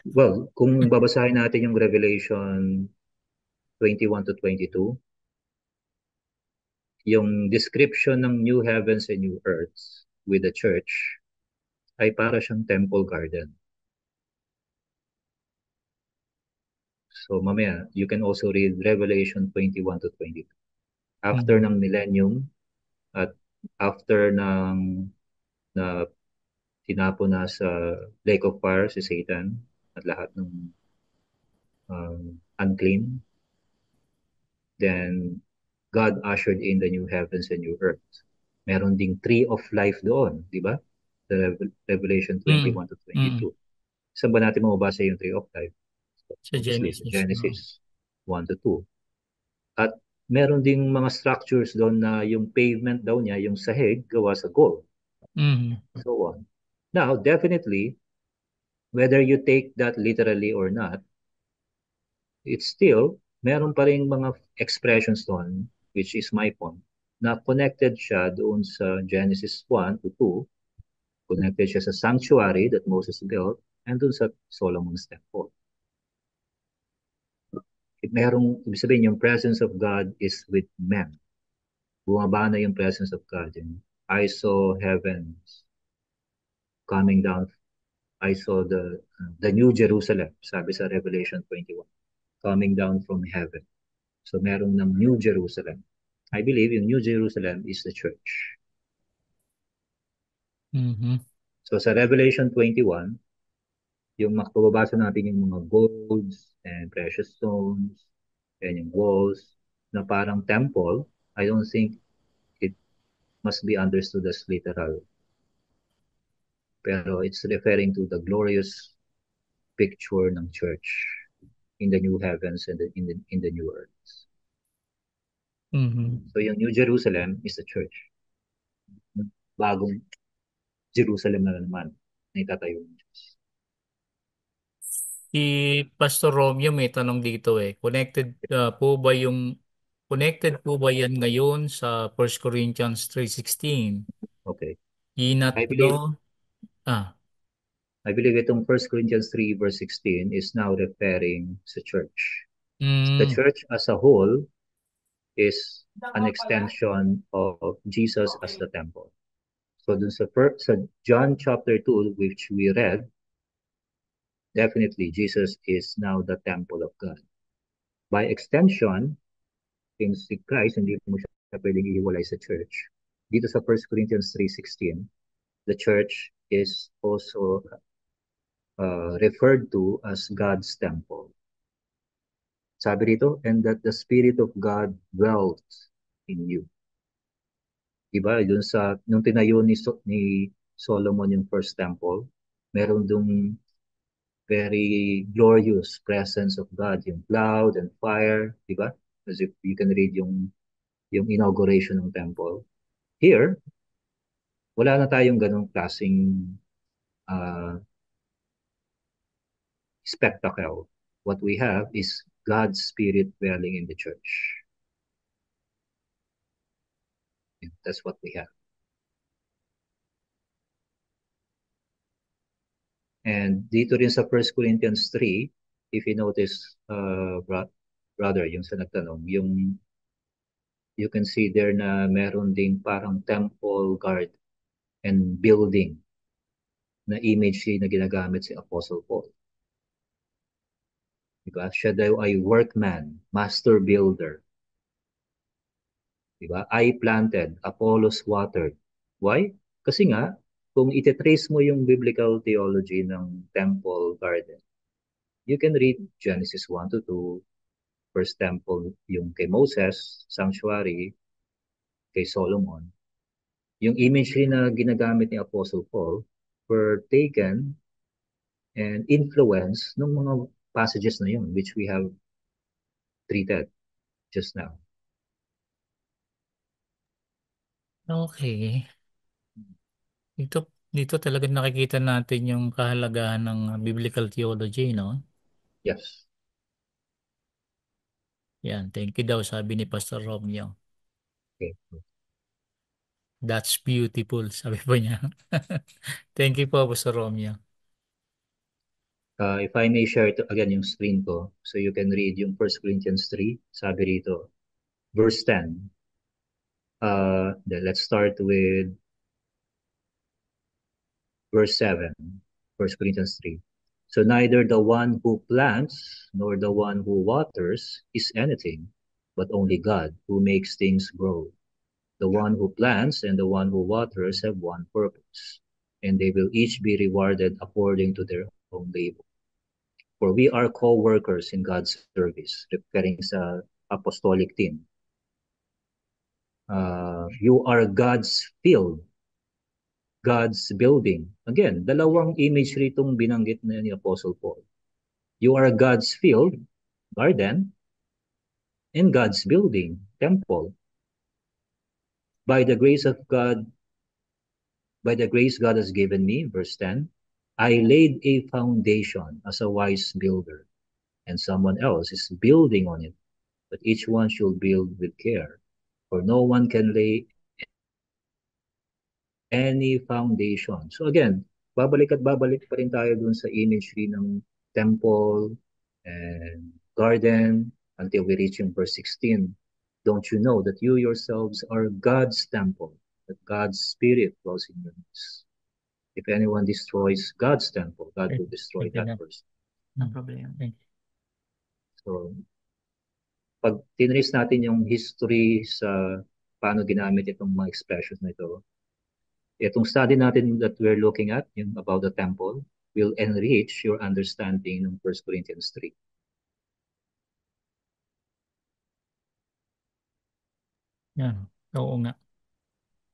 Well, kung babasahin natin yung Revelation 21 to 22, yung description ng new heavens and new earths with the church ay para siyang temple garden. So mamaya, you can also read Revelation 21 to 22. After Mhm. ng millennium at after na tinapo na sa lake of fire si Satan at lahat ng unclean, then God ushered in the new heavens and new earth. Meron ding tree of life doon, di ba? The Revelation Mm. 21 to Mm. 22. Saan ba natin mababasa yung tree of life? Sa Obviously, sa Genesis. No? Genesis 1 to 2. At meron ding mga structures doon na yung pavement daw niya, yung sahig, gawa sa gold. Mhm. So on. Now, definitely, whether you take that literally or not, it's still, meron pa rin mga expressions doon, which is my point, na connected siya doon sa Genesis 1 to 2, connected siya sa sanctuary that Moses built, and doon sa Solomon's temple. Ibig sabihin, yung presence of God is with men. Bumaba na yung presence of God. I saw heavens coming down. I saw the New Jerusalem, sabi sa Revelation 21, coming down from heaven. So merong ng New Jerusalem. I believe yung New Jerusalem is the church. Mhm. So sa Revelation 21, yung makababasa natin yung mga golds and precious stones and yung walls na parang temple, I don't think it must be understood as literal. Pero it's referring to the glorious picture ng church in the new heavens and in the new earth. Mhm. So yung New Jerusalem is the church. Bagong Jerusalem na naman na itatayo ng Diyos. Si Pastor Romeo may tanong dito eh. Connected po ba yan ngayon sa 1 Corinthians 3:16? Okay. Inat I no? believe Ah. I believe itong 1 Corinthians 3 verse 16 is now referring sa church. The Mm. church as a whole is an extension of Jesus as the temple. So dun sa John chapter 2 which we read, definitely Jesus is now the temple of God. By extension, since si Christ hindi mo siya pwedeng ihiwalay sa church, dito sa 1 Corinthians 3:16, the church is also referred to as God's temple. Sabi rito, and that the Spirit of God dwelt in you. Diba? Nung tinayo ni Solomon yung first temple, meron dung very glorious presence of God, yung cloud and fire, diba? As if you can read yung inauguration ng temple. Here, wala na tayong ganong klaseng uh, spectacle. What we have is God's Spirit dwelling in the church. That's what we have. And dito rin sa 1 Corinthians 3, if you notice, brother, yung sa nagtanong, you can see there na meron ding parang temple guard and building na image na ginagamit si Apostle Paul. Diba? Siya daw ay workman, master builder. Diba? I planted, Apollos watered. Why? Kasi nga, kung ititrace mo yung biblical theology ng temple garden, you can read Genesis 1 to 2, first temple yung kay Moses, sanctuary kay Solomon. Yung imagery na ginagamit ni Apostle Paul were taken and influenced ng mga passages na yun which we have treated just now. Okay. Dito talaga nakikita natin yung kahalagahan ng biblical theology, no? Yes. Yan, thank you daw sabi ni Pastor Romeo. Okay. That's beautiful, sabi po niya. Thank you po, Pastor Romeo. If I may share ito, again yung screen ko so you can read yung 1 Corinthians 3, sabi rito, verse 10. Then let's start with verse 7, 1 Corinthians 3. So neither the one who plants nor the one who waters is anything, but only God who makes things grow. The one who plants and the one who waters have one purpose, and they will each be rewarded according to their own labor. For we are co-workers in God's service, referring sa apostolic team. You are God's field, God's building. Again, dalawang imagery itong binanggit na ni Apostle Paul. You are God's field, garden, and God's building, temple. By the grace God has given me, verse 10, I laid a foundation as a wise builder, and someone else is building on it, but each one should build with care, for no one can lay any foundation. So again, babalik pa rin tayo dun sa imagery ng temple and garden until we reach in verse 16. Don't you know that you yourselves are God's temple, that God's Spirit dwells in your midst? If anyone destroys God's temple, God will destroy Thank you that na. person. No problem. Thank you. So, pag tinrace natin yung history sa paano ginamit itong mga expressions na ito, Itong study natin that we're looking at, yung about the temple, will enrich your understanding ng 1 Corinthians 3. Yan. Oo nga.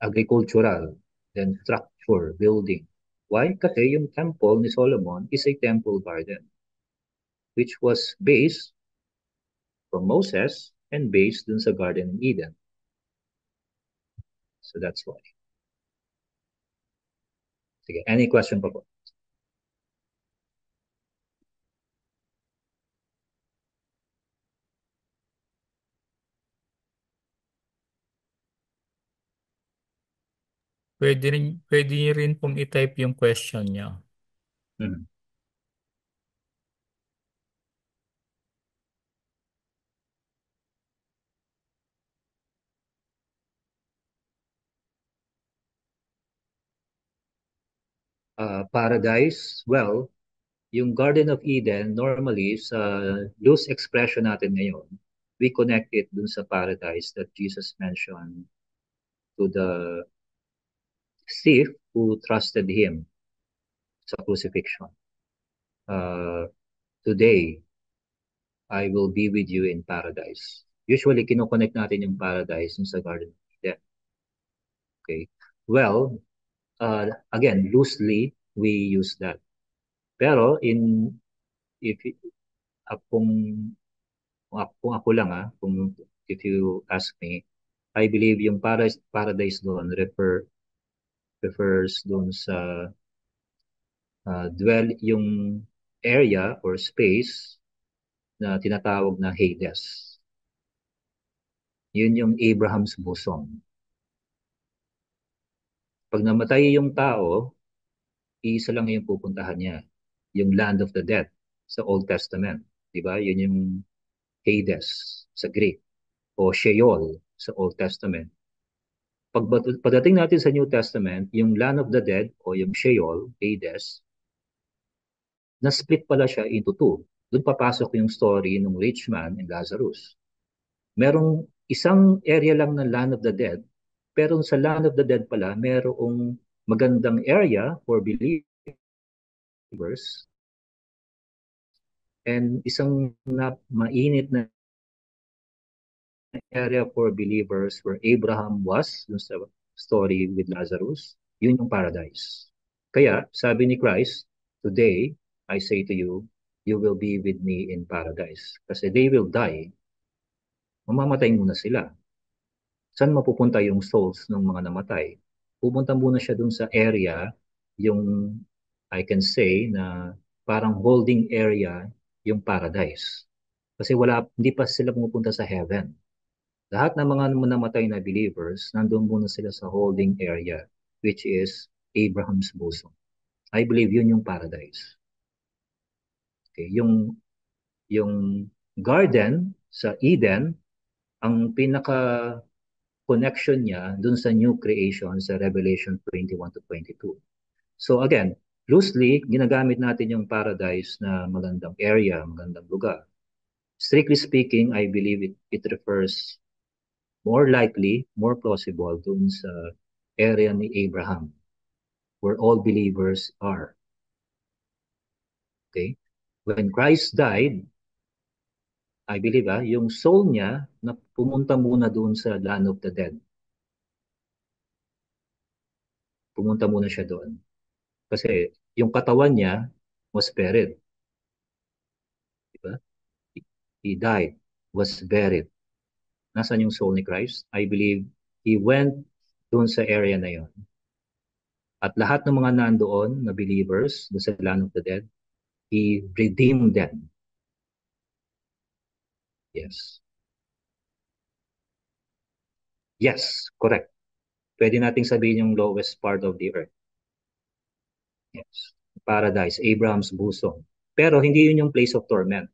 Agricultural, then structure, building. Why? Kasi yung temple ni Solomon is a temple garden, which was based from Moses and based dun sa Garden of Eden. So that's why. Sige, any question pa po? Pwede rin pong i-type yung question niya. Mhm. Paradise, well, yung Garden of Eden, normally sa loose expression natin ngayon, we connect it dun sa paradise that Jesus mentioned to the thief who trusted him sa crucifixion. Today, I will be with you in paradise. Usually, kinoconnect natin yung paradise dun sa Garden of Eden. Okay. Well, again, loosely, we use that. Pero if kung kung ako lang if you ask me, I believe yung paradise doon refers doon sa yung area or space na tinatawag na Hades. Yun yung Abraham's bosom. Pag namatay yung tao, isa lang yung pupuntahan niya, yung land of the dead sa Old Testament. Diba? Yun yung Hades sa Greek o Sheol sa Old Testament. Pagdating natin sa New Testament, yung land of the dead o yung Sheol, Hades, na-split pala siya into two. Doon papasok yung story ng rich man and Lazarus. Merong isang area lang ng land of the dead, pero sa land of the dead pala, merong magandang area for believers and isang mainit na area for believers where Abraham was, dun sa story with Lazarus, yun yung paradise. Kaya, sabi ni Christ, today, I say to you, you will be with me in paradise. Kasi they will die. Mamamatay muna sila. Saan mapupunta yung souls ng mga namatay? Pupunta muna siya dun sa area, yung I can say na parang holding area yung paradise. Kasi hindi pa sila pumupunta sa heaven. Lahat ng mga namatay na believers, nandun muna sila sa holding area, which is Abraham's bosom. I believe yun yung paradise. Okay, yung garden sa Eden, ang pinaka connection niya dun sa new creation sa Revelation 21 to 22. So again, loosely, ginagamit natin yung paradise na magandang area, magandang lugar. Strictly speaking, I believe it refers more likely, more plausible dun sa area ni Abraham, where all believers are. Okay? When Christ died, I believe yung soul niya na pumunta muna doon sa land of the dead. Pumunta muna siya doon. Kasi yung katawan niya was buried. Diba? He died, was buried. Nasaan yung soul ni Christ? I believe he went doon sa area na yon. At lahat ng mga nandoon na believers doon sa land of the dead, he redeemed them. Yes. Yes, correct. Pwede nating sabihin yung lowest part of the earth. Yes. Paradise, Abraham's bosom. Pero hindi yun yung place of torment.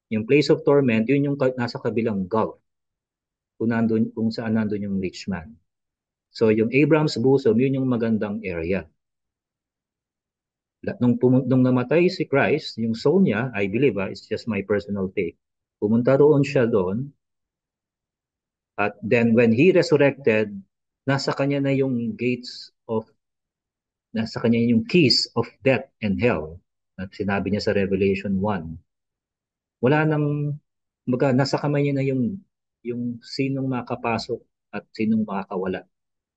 Yung place of torment, yun yung nasa kabilang gulf. Kung saan nandun yung rich man. So yung Abraham's bosom, yun yung magandang area. Nung namatay si Christ, yung soul niya, I believe, it's just my personal take. Pumunta roon siya doon. At then when he resurrected, nasa kanya na yung gates of Nasa kanya yung keys of death and hell. At sinabi niya sa Revelation 1, wala nang, nasa kamay niya na yung sinong makapasok at sinong makakawala.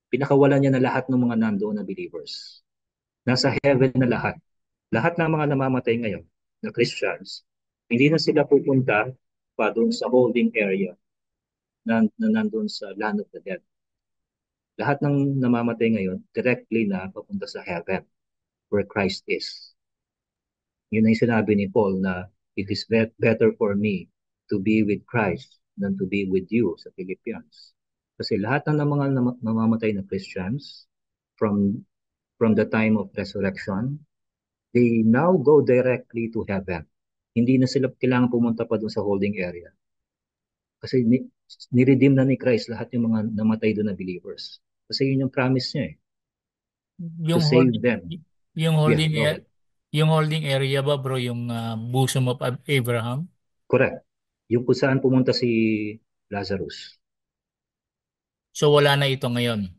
Pinakawalan niya na lahat ng mga nandoon na believers. Nasa heaven na lahat. Lahat ng mga namamatay ngayon na Christians, hindi na sila pupunta pa doon sa holding area na nandun sa land of the dead. Lahat ng namamatay ngayon, directly na papunta sa heaven where Christ is. Yun ang sinabi ni Paul na it is better for me to be with Christ than to be with you sa Philippians. Kasi lahat ng mga namamatay na Christians from the time of resurrection, they now go directly to heaven. Hindi na sila kailangan pumunta pa doon sa holding area. Kasi ni-redeem na ni Christ lahat yung mga namatay doon na believers. Kasi yun yung promise niya eh. To Yung save holding, them. yung Yes, holding, go ahead. yung holding area ba bro, yung bosom of Abraham? Correct. Yung kung saan pumunta si Lazarus. So wala na ito ngayon.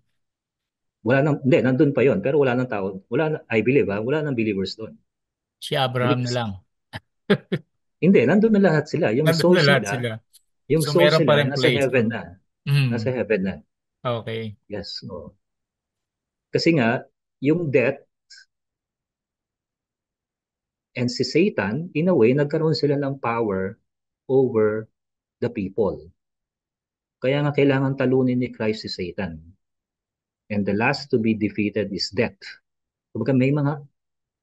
Wala nang, hindi, nandun pa yon pero wala nang tao. Wala na, I believe wala nang believers doon. Si Abraham na lang. Hindi, nandun na lahat sila. Nandun na lahat sila. Yung So souls meron pa nila, rin nasa place heaven doon. na. Nasa Mm, heaven na. okay. Yes. Oh. Kasi nga, yung death and si Satan, in a way, nagkaroon sila ng power over the people. Kaya nga kailangan talunin ni Christ si Satan. And the last to be defeated is death. Kumbaga may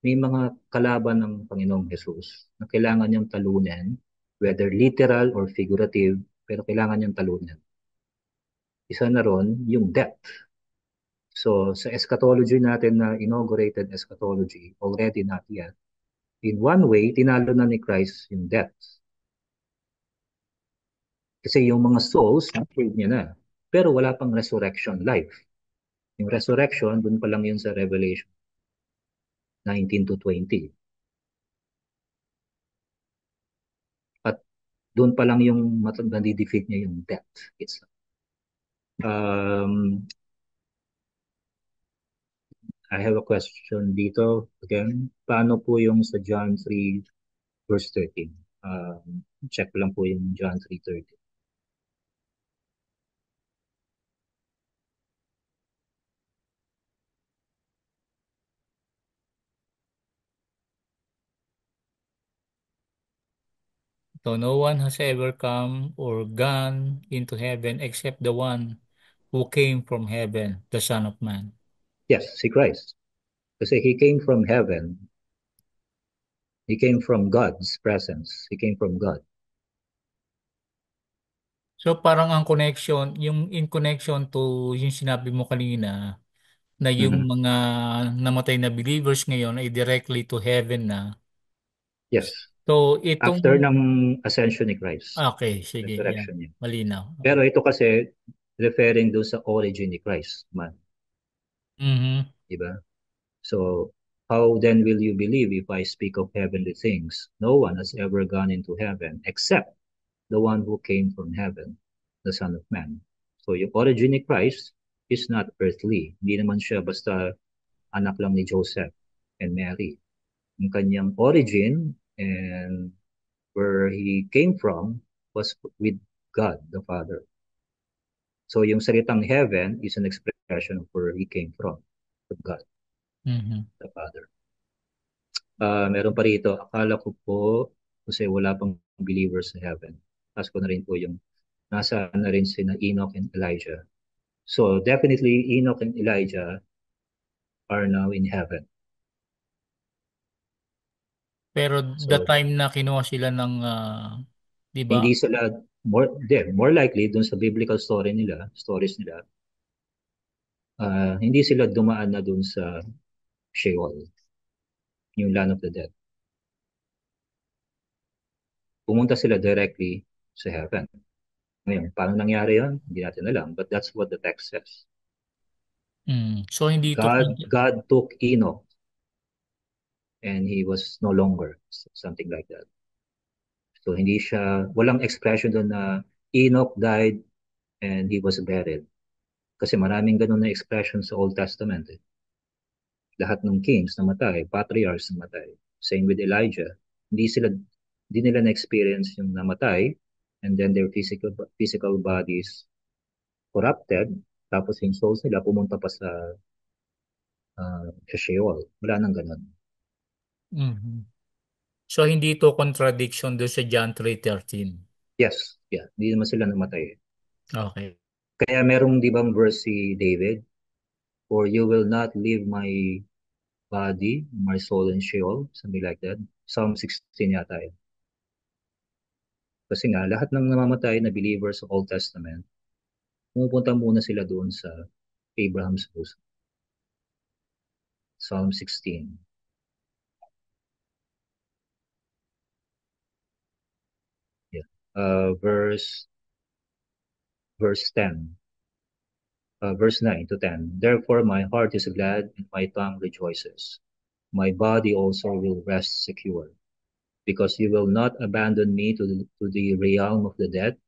mga kalaban ng Panginoong Jesus na kailangan niyang talunin, whether literal or figurative, pero kailangan niyang talunin. Isa na ron, yung death. So, sa eschatology natin na inaugurated eschatology, already not yet, in one way, tinalo na ni Christ yung death. Kasi yung mga souls, na-prove niya na. Pero wala pang resurrection life. Yung resurrection, dun pa lang yun sa Revelation 19 to 20. At dun pa lang yung nadi-defeat niya yung death. Um, I have a question dito. Again, paano po yung sa John 3 verse 13? Check ko lang po yung John 3:13. So no one has ever come or gone into heaven except the one who came from heaven, the Son of Man. Yes, si Christ. Kasi He came from heaven. He came from God's presence. He came from God. So parang ang connection, yung in connection to yung sinabi mo kanina na yung Mhm. mga namatay na believers ngayon ay directly to heaven na. Yes. So After itong, ng ascension ni Christ. okay, sige, yeah, Resurrection niya. malinaw. Pero ito kasi referring doon sa origin ni Christ man. Mhm. Diba? So, how then will you believe if I speak of heavenly things? No one has ever gone into heaven except the one who came from heaven, the Son of Man. So, yung origin ni Christ is not earthly. Hindi naman siya basta anak lang ni Joseph and Mary. Yung kanyang origin and where he came from was with God the Father. So, yung salitang heaven is an expression of where he came from God Mhm. the Father. Meron pa rito, akala ko po kasi wala pang believers sa heaven. Tapos ko na rin po yung nasa na rin sina Enoch and Elijah. So definitely Enoch and Elijah are now in heaven. Pero the So time na kinuha sila ng 'di ba? hindi sila more likely dun sa biblical stories nila, hindi sila dumaan na dun sa Sheol, yung land of the dead. Pumunta sila directly sa heaven. Ngayon, paano nangyari yun? Hindi natin alam. But that's what the text says. So hindi ito God took Enoch and he was no longer something like that. So hindi siya, walang expression doon na Enoch died and he was buried. Kasi maraming ganun na expression sa Old Testament. Lahat ng kings namatay, patriarchs namatay. Same with Elijah. Hindi nila na-experience yung namatay and then their physical bodies corrupted, tapos yung souls nila pumunta pa sa Sheol. Wala nang ganun. Mhm. So, hindi ito contradiction doon sa John 3:13. Yes, yeah. Hindi naman sila namatay. Okay. Kaya merong di bang verse si David, for you will not leave my body, my soul in Sheol, something like that. Psalm 16 yata yun. Kasi nga, lahat ng namamatay na believers sa Old Testament, pumupunta muna sila doon sa Abraham's bosom. Psalm 16. Yeah. Verse 10. Verse 9 to 10. Therefore my heart is glad and my tongue rejoices. My body also will rest secure, because you will not abandon me to the realm of the dead,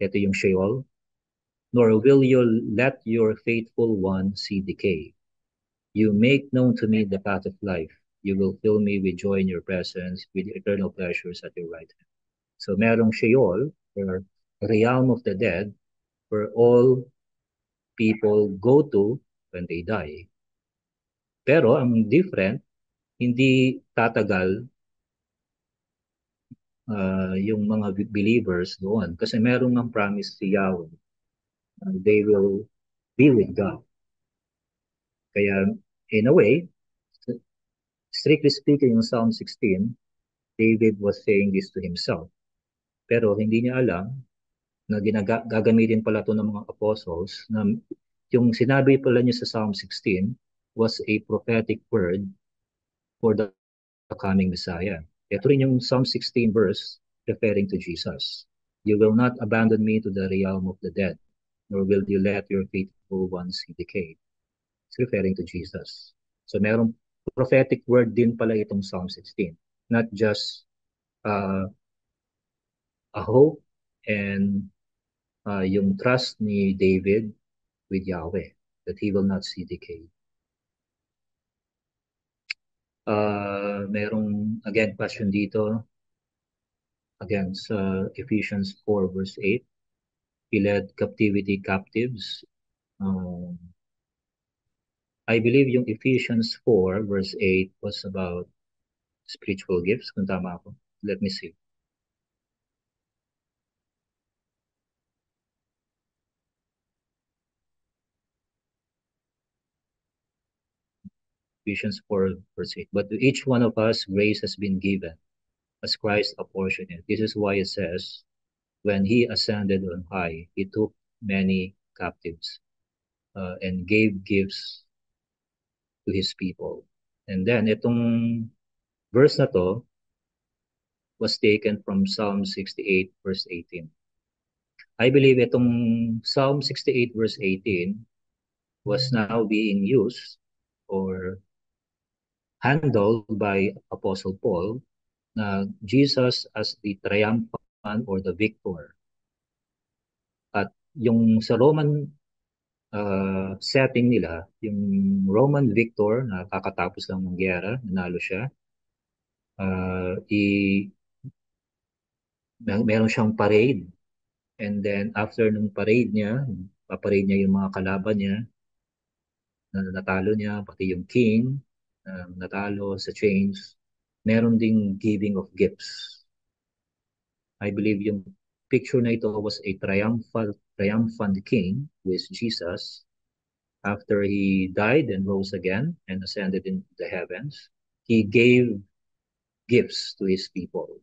ito yung Sheol, nor will you let your faithful one see decay. You make known to me the path of life. You will fill me with joy in your presence, with eternal pleasures at your right hand. So merong Sheol, or realm of the dead, where all people go to when they die. Pero ang different, hindi tatagal yung mga believers doon. Kasi merong ang promise si Yahweh. They will be with God. Kaya, in a way, strictly speaking, in Psalm 16, David was saying this to himself. Pero hindi niya alam na gagamitin pala ito ng mga apostles na yung sinabi pala niya sa Psalm 16 was a prophetic word for the coming Messiah. Ito rin yung Psalm 16 verse referring to Jesus. You will not abandon me to the realm of the dead, nor will you let your faithful ones see decay. It's referring to Jesus. So merong prophetic word din pala itong Psalm 16. Not just uh, a hope and yung trust ni David with Yahweh, that he will not see decay. Merong, again, question dito. Again, sa Ephesians 4 verse 8, he led captivity captives. I believe yung Ephesians 4 verse 8 was about spiritual gifts, kung tama ako. Let me see. Ephesians 4 verse 8. But to each one of us, grace has been given as Christ apportioned it. This is why it says, when he ascended on high, he took many captives and gave gifts to his people. And then, itong verse na to was taken from Psalm 68 verse 18. I believe itong Psalm 68 verse 18 was now being used or handled by Apostle Paul na Jesus as the triumphant or the victor. At yung sa Roman setting nila, yung Roman victor na kakatapos lang ng giyera, nanalo siya, meron siyang parade. And then after nung parade niya, paparade niya yung mga kalaban niya, na natalo niya, pati yung king, natalo sa chains, meron ding giving of gifts. I believe yung picture na ito was a triumphant king who is Jesus. After he died and rose again and ascended into the heavens, he gave gifts to his people.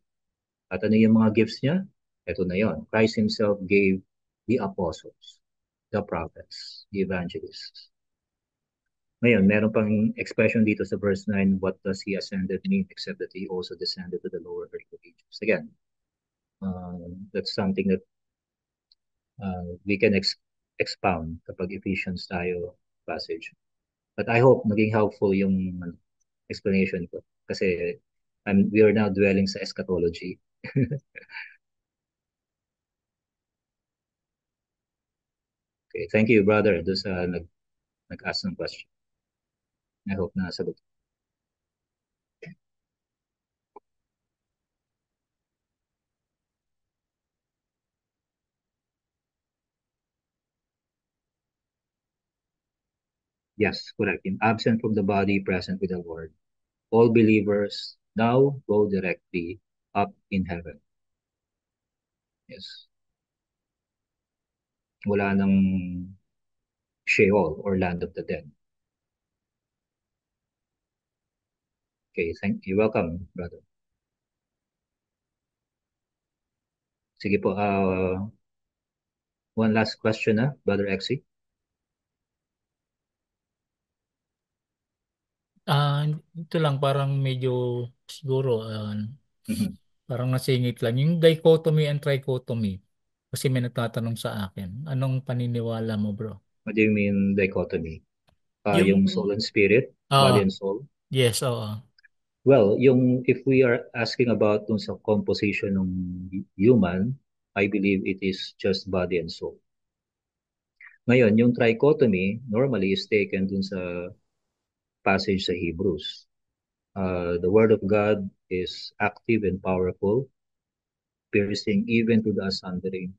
At ano yung mga gifts niya? Ito na yon. Christ himself gave the apostles, the prophets, the evangelists. Ngayon, meron pang expression dito sa verse 9, what does he ascended mean except that he also descended to the lower earthly regions? Again, that's something that we can expound kapag Ephesians tayo passage. But I hope maging helpful yung explanation ko. Kasi we are now dwelling sa eschatology. Okay, thank you, brother, doon sa nag-ask ng question. I hope na sagot. Yes, correct. In absent from the body, present with the Lord. All believers now go directly up in heaven. Yes. Wala nang Sheol or land of the dead. Okay, thank you. Welcome, brother. Sige po, one last question na, Brother Exy. Ito lang parang medyo siguro Mhm. parang nasingit lang. Yung dichotomy and trichotomy. Kasi may nagtatanong sa akin. Anong paniniwala mo, bro? What do you mean dichotomy? Yung, Yung soul and spirit, body ah, and soul? yes, oo. Well, if we are asking about dun sa composition ng human, I believe it is just body and soul. Ngayon, yung trichotomy normally is taken dun sa passage sa Hebrews. The word of God is active and powerful, piercing even to the asundering.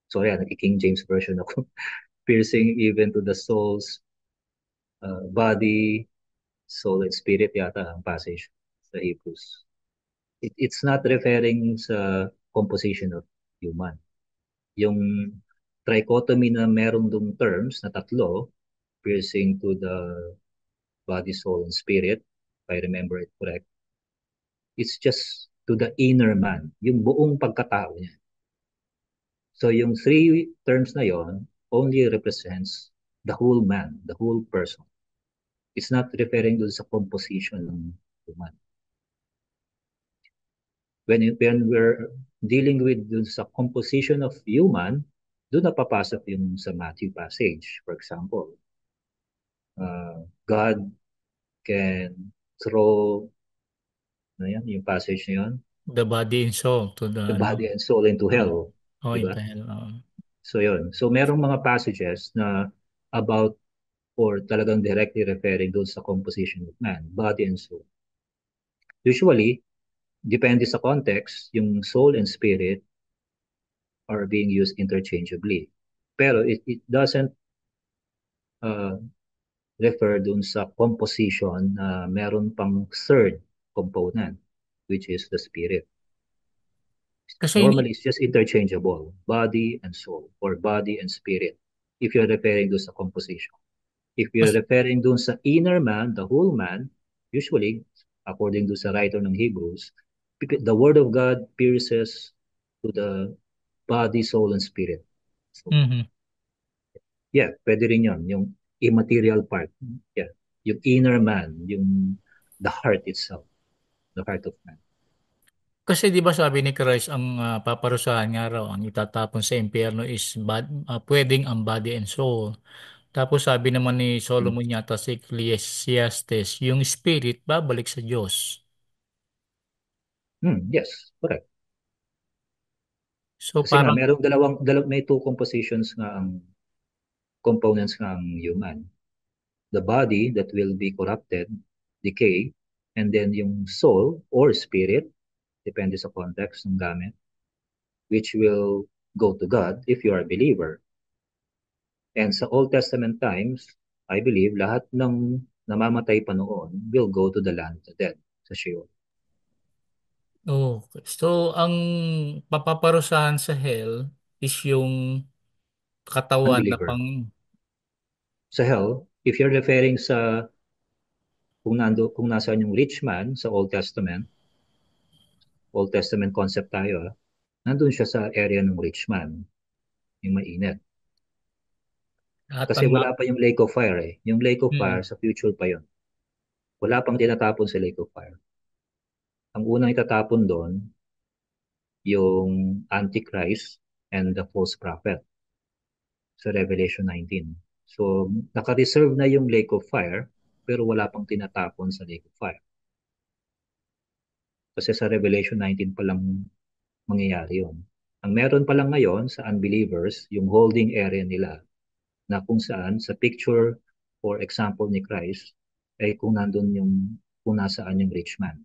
Sorry, naki-King James Version ako. Piercing even to the soul's body, soul, and spirit yata ang passage sa Hebrews. It's not referring sa composition of human. Yung trichotomy na meron dong terms na tatlo, piercing to the body, soul, and spirit, if I remember it correct, it's just to the inner man, yung buong pagkatao niya. So yung three terms na yon only represents the whole man, the whole person. It's not referring to sa composition ng human. When we're dealing with dun sa composition of human, doon napapasok yung sa Matthew passage. For example, God can throw, ano yan, yung passage na yun, The body and soul to the, the body and soul into hell. into Diba? hell. So yun. So merong mga passages na about or talagang directly referring doon sa composition of man, body and soul. Usually, depende sa context, yung soul and spirit are being used interchangeably. Pero it doesn't uh, refer dun sa composition na meron pang third component, which is the spirit. Kasi Normally, it's just interchangeable, body and soul, or body and spirit, if you're referring dun sa composition. If you're mas, referring dun sa inner man, the whole man, usually, according to sa writer ng Hebrews, the word of God pierces to the body, soul, and spirit. So, mhm. yeah, pwede rin yun, yung immaterial part. Yeah, yung inner man, yung the heart itself, the heart of man. Kasi 'di ba sabi ni Christ ang paparusahan nga raw ang itatapon sa impyerno is pwedeng ang body and soul. Tapos sabi naman ni Mm. Solomon yata sa Ecclesiastes, yung spirit babalik sa Diyos. Yes, correct. So Kasi nga, parang merong may two compositions nga ang components nga ang human. The body that will be corrupted, decay, and then yung soul or spirit, depende sa context ng gamit, which will go to God if you are a believer. And sa Old Testament times, I believe lahat ng namamatay pa noon will go to the land of the dead, sa Sheol. okay. So ang papaparusahan sa hell is yung katawan na Unbeliever. pang Sa hell, if you're referring sa kung nasaan yung rich man sa Old Testament concept tayo, nandun siya sa area ng rich man, yung mainit. at Kasi ang wala pa yung lake of fire eh. Yung lake of mm, fire sa future pa yun. Wala pang tinatapon sa lake of fire. Ang unang itatapon doon, yung Antichrist and the false prophet sa Revelation 19. So, naka-reserve na yung lake of fire, pero wala pang tinatapon sa lake of fire. Kasi sa Revelation 19 pa lang mangyayari yun. Ang meron pa lang ngayon sa unbelievers, yung holding area nila na kung saan sa picture or example ni Christ, ay kung nasaan yung rich man.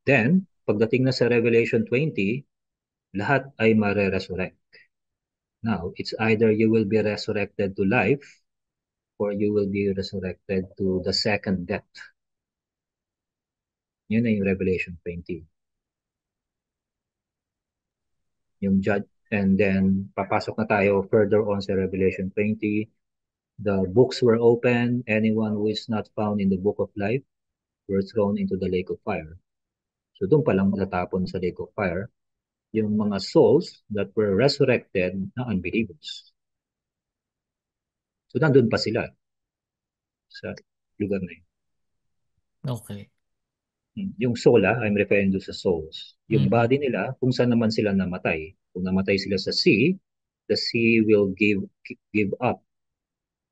Then, pagdating na sa Revelation 20, lahat ay mare-resurrect. Now, it's either you will be resurrected to life or you will be resurrected to the second death. Yun na yung Revelation 20. Yung judge, and then papasok na tayo further on sa Revelation 20. The books were open. Anyone who is not found in the book of life were thrown into the lake of fire. So doon pa lang natapon sa lake of fire yung mga souls that were resurrected na unbelievers. So nandun pa sila sa lugar na yun. Okay. Yung soul, I'm referring to sa souls. Yung Mm. body nila, kung saan naman sila namatay. Kung namatay sila sa sea, the sea will give up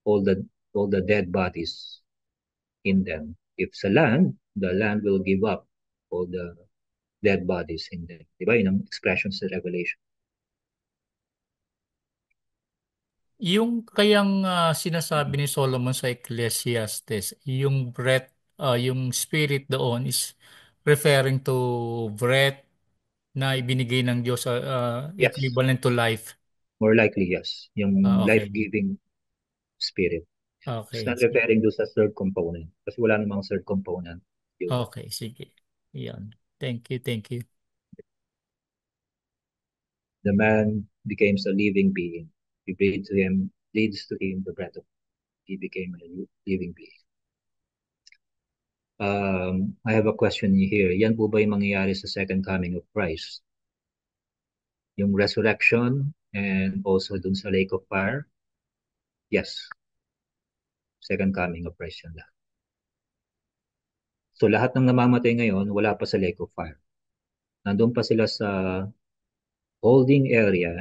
all the dead bodies in them. If sa land, the land will give up all the dead bodies in them. Diba? Yun ang expression sa Revelation. Yung kayang sinasabi ni Solomon sa Ecclesiastes, yung breath, yung spirit doon is referring to breath na ibinigay ng Diyos, Yes. equivalent to life. More likely, yes. Yung Okay. life-giving spirit. It's Okay. not referring to sa third component. Kasi wala namang third component. Okay, sige. Yan. Thank you, thank you. The man becomes a living being. He breathes to him, leads to him the breath of he became a living being. I have a question here. Yan po ba yung mangyayari sa second coming of Christ? Yung resurrection and also dun sa lake of fire? Yes. Second coming of Christ yan lahat. So lahat ng namamatay ngayon, wala pa sa lake of fire. Nandun pa sila sa holding area,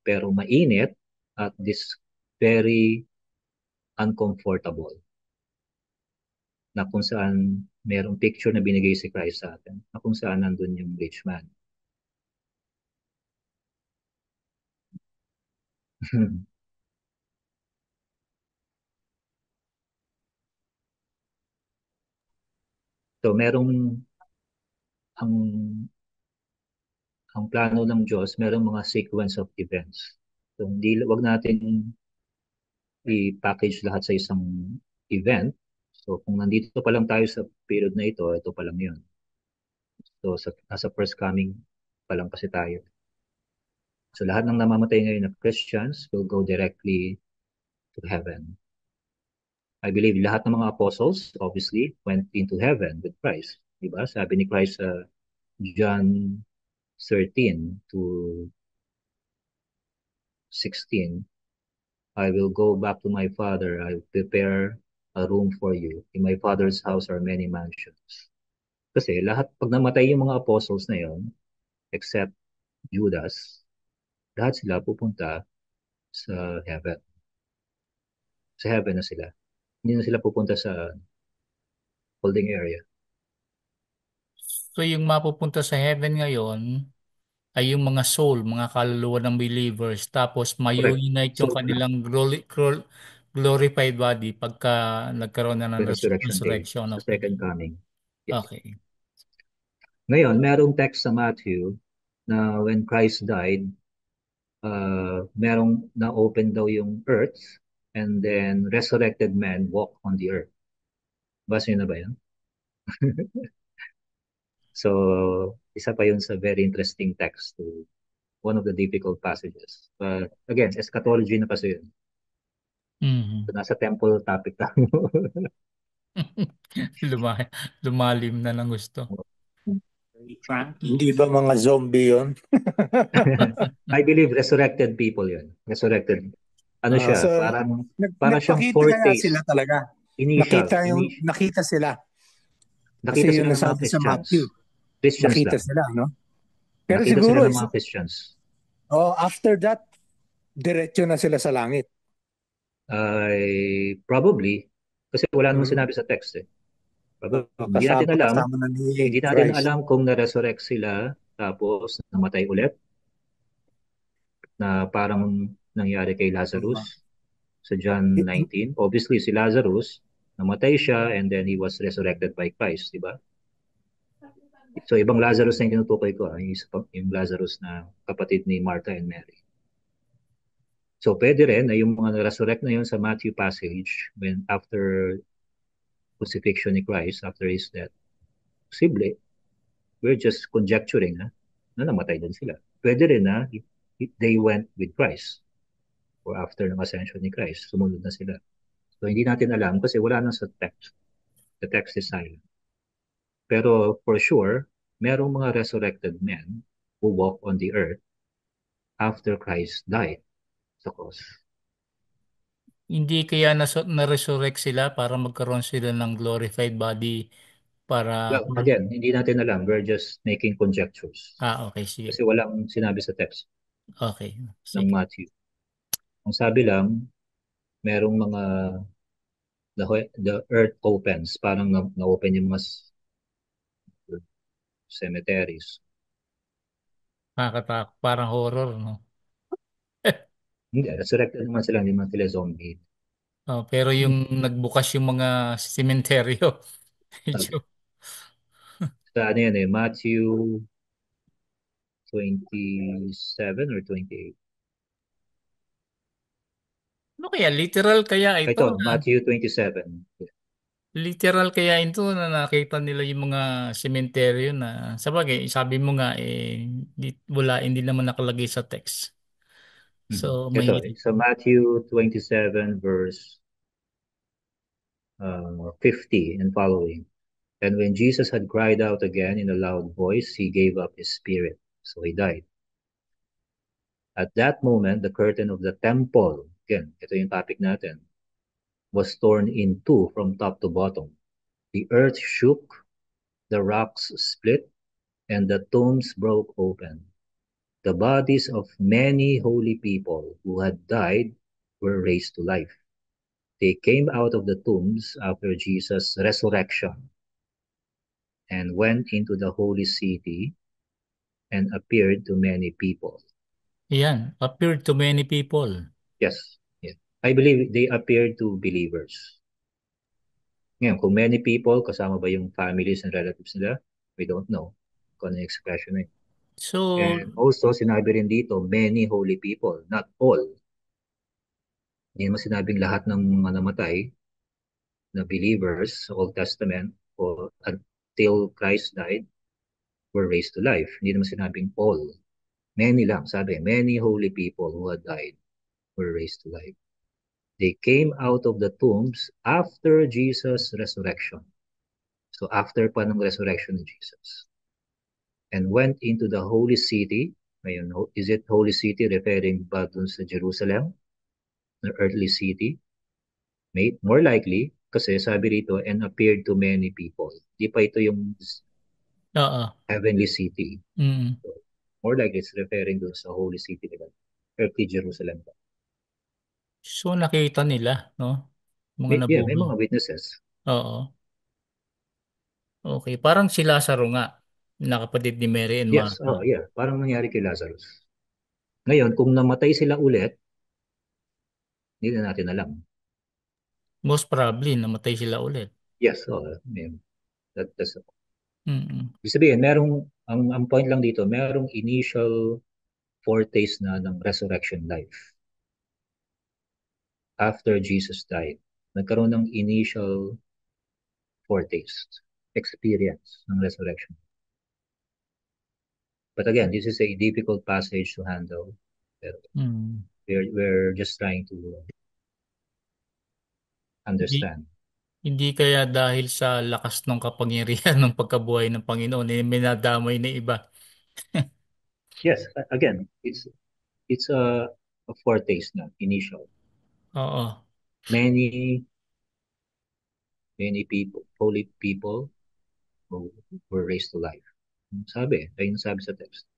pero mainit at this very uncomfortable. Na kung saan merong picture na binigay si Christ sa atin, na kung saan nandun yung rich man. So merong ang plano ng Diyos, merong mga sequence of events. So wag natin i-package lahat sa isang event. So kung nandito pa lang tayo sa period na ito pa lang 'yun. So nasa first coming pa lang kasi tayo. So lahat ng namamatay ngayon na Christians will go directly to heaven. I believe lahat ng mga apostles obviously went into heaven with Christ. Diba? Sabi ni Christ sa John 13 to 16, I will go back to my Father. I will prepare a room for you. In my Father's house are many mansions. Kasi lahat, pag namatay yung mga apostles na yon, except Judas, lahat sila pupunta sa heaven. Sa heaven na sila. Hindi na sila pupunta sa holding area. So yung mapupunta sa heaven ngayon ay yung mga soul, mga kaluluwa ng believers, tapos Correct. mayu-unite yung So, kanilang glorified body pagka nagkaroon na ng the resurrection day, resurrection. sa Okay. second coming. Yes. Okay. Ngayon, merong text sa Matthew na when Christ died, merong na-open daw yung earth and then resurrected men walk on the earth. Basa nyo na ba yan? So, isa pa yun sa very interesting text to one of the difficult passages. But again, eschatology na kasi yun. Mhm. So, nasa temple topic tayo. Lumalim na ng gusto. Hindi ba mga zombie yon? I believe resurrected people yun. Resurrected. Ano siya? So, para siyang nagpakita kaya sila foretaste. talaga. Initial. Nakita sila. Nakita Kasi yun sila ng mga nasabi sa Matthew. Christians. Christians Nakita lang. sila, no? Pero Nakita sila siguro, ng mga Christians. after that, diretso na sila sa langit. Probably. Kasi wala namang Mm. sinabi sa text eh. Probably. Hindi natin alam. Kasama na ni Hindi natin Christ. alam kung na-resurrect sila tapos namatay ulit na parang nangyari kay Tama. Lazarus sa John 19. Obviously, si Lazarus, namatay siya and then he was resurrected by Christ, di ba? So, ibang Lazarus na yung tinutukoy ko, yung Lazarus na kapatid ni Martha and Mary. So, pwede rin na yung mga resurrect na yun sa Matthew passage when after crucifixion ni Christ, after his death, posible, we're just conjecturing na namatay din sila. Pwede rin na they went with Christ or after ng ascension ni Christ, sumunod na sila. So, hindi natin alam kasi wala na sa text. The text is silent. Pero for sure, merong mga resurrected men who walk on the earth after Christ died sa cross. Hindi kaya na-resurrect sila para magkaroon sila ng glorified body para... Well, again, hindi natin alam. We're just making conjectures. Okay, sige. Kasi walang sinabi sa text Okay, ng sige. Matthew. Ang sabi lang, merong mga the earth opens, parang na-open yung mga cemeteries. Nakakatakot, parang horror, no? Hindi, resurrected naman sila, hindi man sila zombie. Pero yung nagbukas yung mga sementeryo, Sabi, medyo... sa ano yan Matthew 27 or 28. Ano kaya, literal kaya ito Ito, na... Matthew 27. Literal kaya ito na nakita nila yung mga sementeryo na... Sabagay, sabi mo nga, hindi naman nakalagay sa text. So, Ito, mahirap. sa Matthew 27 verse 50 and following. And when Jesus had cried out again in a loud voice, he gave up his spirit. So he died. At that moment, the curtain of the temple, again, ito yung topic natin, was torn in two from top to bottom. The earth shook, the rocks split, and the tombs broke open. The bodies of many holy people who had died were raised to life. They came out of the tombs after Jesus' resurrection and went into the holy city and appeared to many people. Yan, appeared to many people. Yes, yeah. I believe they appeared to believers. Ngayon, kung many people, kasama ba yung families and relatives nila? We don't know kung ano yung expression na yun. So, And also, sinabi rin dito, many holy people, not all. Hindi naman sinabing lahat ng mga namatay na believers sa Old Testament o until Christ died were raised to life. Hindi naman sinabing all. Many lang, sabi, many holy people who had died were raised to life. They came out of the tombs after Jesus' resurrection. So after pa ng resurrection of Jesus. And went into the holy city. Ngayon, is it holy city referring ba dun sa Jerusalem? The earthly city? More likely, kasi sabi rito, and appeared to many people. Di pa ito yung oo. heavenly city. Mm. So, more likely, it's referring dun sa holy city nila. Earthly Jerusalem. So, nakita nila, no? Mga May nabuhay. mga witnesses. Oo. Okay, parang si Lazaro nga, nakapatid ni Mary and Yes, Martha. yeah. Parang nangyari kay Lazarus. Ngayon, kung namatay sila ulit, hindi na natin alam. Most probably, namatay sila ulit. Yes, that's Mm-mm. ibig sabihin, ang point lang dito, merong initial foretaste na ng resurrection life after Jesus died. Nagkaroon ng initial foretaste, experience ng resurrection. But again, this is a difficult passage to handle. Mm. We're just trying to Hindi, understand. hindi kaya dahil sa lakas ng kapangyarihan ng pagkabuhay ng Panginoon, may nadamay na iba. Yes, again, it's a foretaste na, initial. Oo. Many people, holy people who were raised to life. Ayun sabi sa text.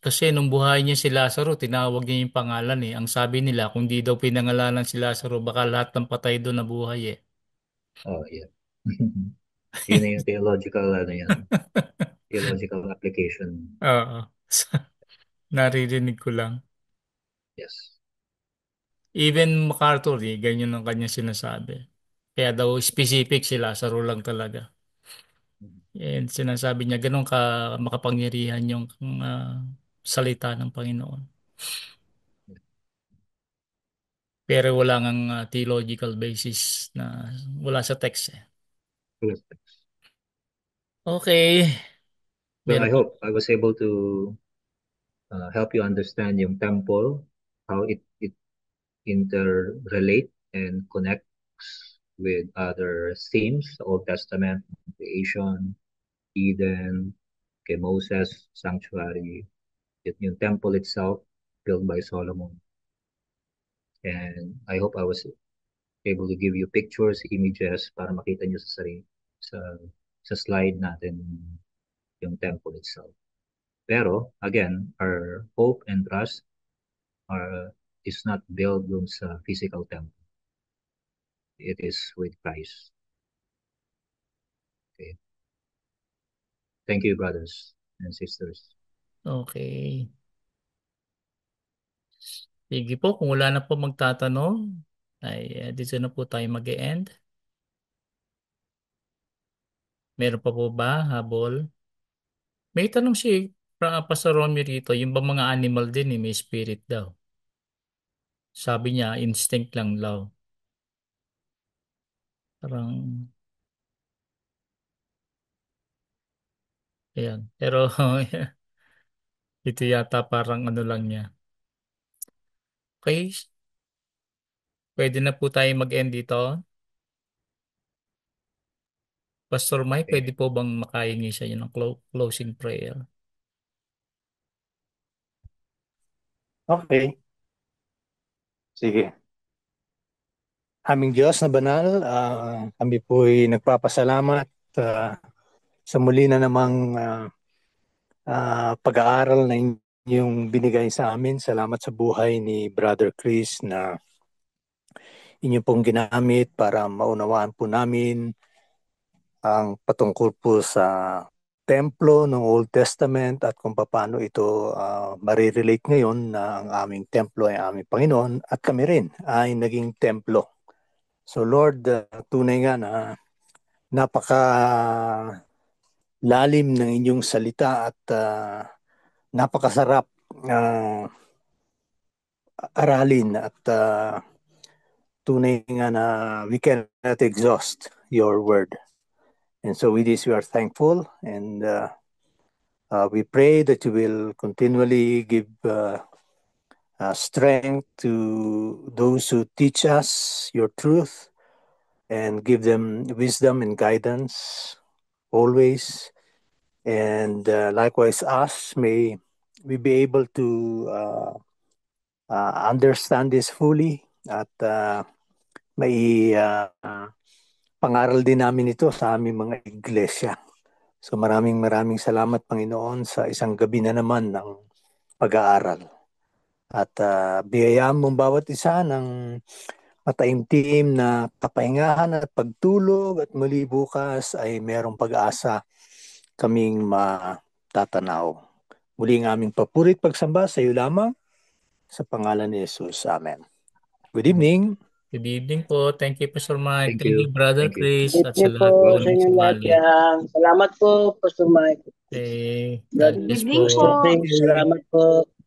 Kasi nung buhay niya si Lazaro, tinawag niya yung pangalan eh. Ang sabi nila, kung di daw pinangalanan si Lazaro, baka lahat ng patay doon nabuhay eh. Oh, yeah. Yun na yung theological application. Oo. Naririnig ko lang. Yes. Even MacArthur, ganyan ang kanya sinasabi. Kaya daw specific sila, Lazaro lang talaga. And sinasabi niya, ganun ka makapangyarihan yung salita ng Panginoon. Pero wala ngang theological basis na wala sa text eh. Okay. Well, I Meron pa. hope I was able to help you understand yung temple, how it interrelate and connects with other themes, Old Testament, creation, Eden, kay Moses, sanctuary, yung temple itself built by Solomon. And I hope I was able to give you pictures, images para makita nyo sa sarili sa slide natin yung temple itself. Pero again, our hope and trust is not built dun sa physical temple. It is with Christ. Okay. Thank you, brothers and sisters. Okay. Sige po, kung wala na po magtatanong, ay dito na po tayo mag-e-end. Meron pa po ba habol? May tanong si Pastor Romy rito, yung ba mga animal din may spirit daw? Sabi niya, instinct lang daw. Parang, ayan. Pero, ito yata parang ano lang niya. Okay, pwede na po tayo mag-end dito. Pastor Mike, pwede po bang makahingi sa inyo ng closing prayer? Okay. Sige. Aming Diyos na banal, kami po'y nagpapasalamat sa muli na namang pag-aaral na inyong binigay sa amin. Salamat sa buhay ni Brother Chris na inyo pong ginamit para maunawaan po namin ang patungkol po sa templo ng Old Testament at kung paano ito marirelate ngayon na ang aming templo ay aming Panginoon at kami rin ay naging templo. So Lord, tunay nga na napaka lalim ng inyong salita at napakasarap aralin at tunay nga na we cannot exhaust your word. And so with this, we are thankful and we pray that you will continually give strength to those who teach us your truth and give them wisdom and guidance always. And likewise, us, may we be able to understand this fully at may pangaral din namin ito sa aming mga iglesia. So maraming salamat, Panginoon, sa isang gabi na naman ng pag-aaral. At biyayaan mong bawat isa ng mataimtim na kapahingahan at pagtulog at muli bukas ay merong pag-asa kaming matatanaw. Muli ang aming papurit pagsamba sa iyo lamang sa pangalan ni Jesus. Amen. Good evening. Good evening po. Thank you, Pastor Mike. Thank Thank you. you, Brother Thank you. Chris. At sa Good lahat po po sa ng inyong lahat sumali. yan. Salamat po, Pastor Mike. Okay. God God bless evening po. po. Salamat po.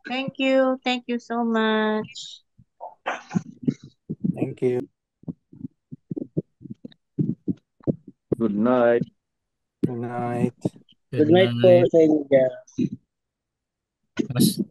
Thank you. Thank you so much. Thank you. Good night. Good night. Good night po sa inyo dyan. Mas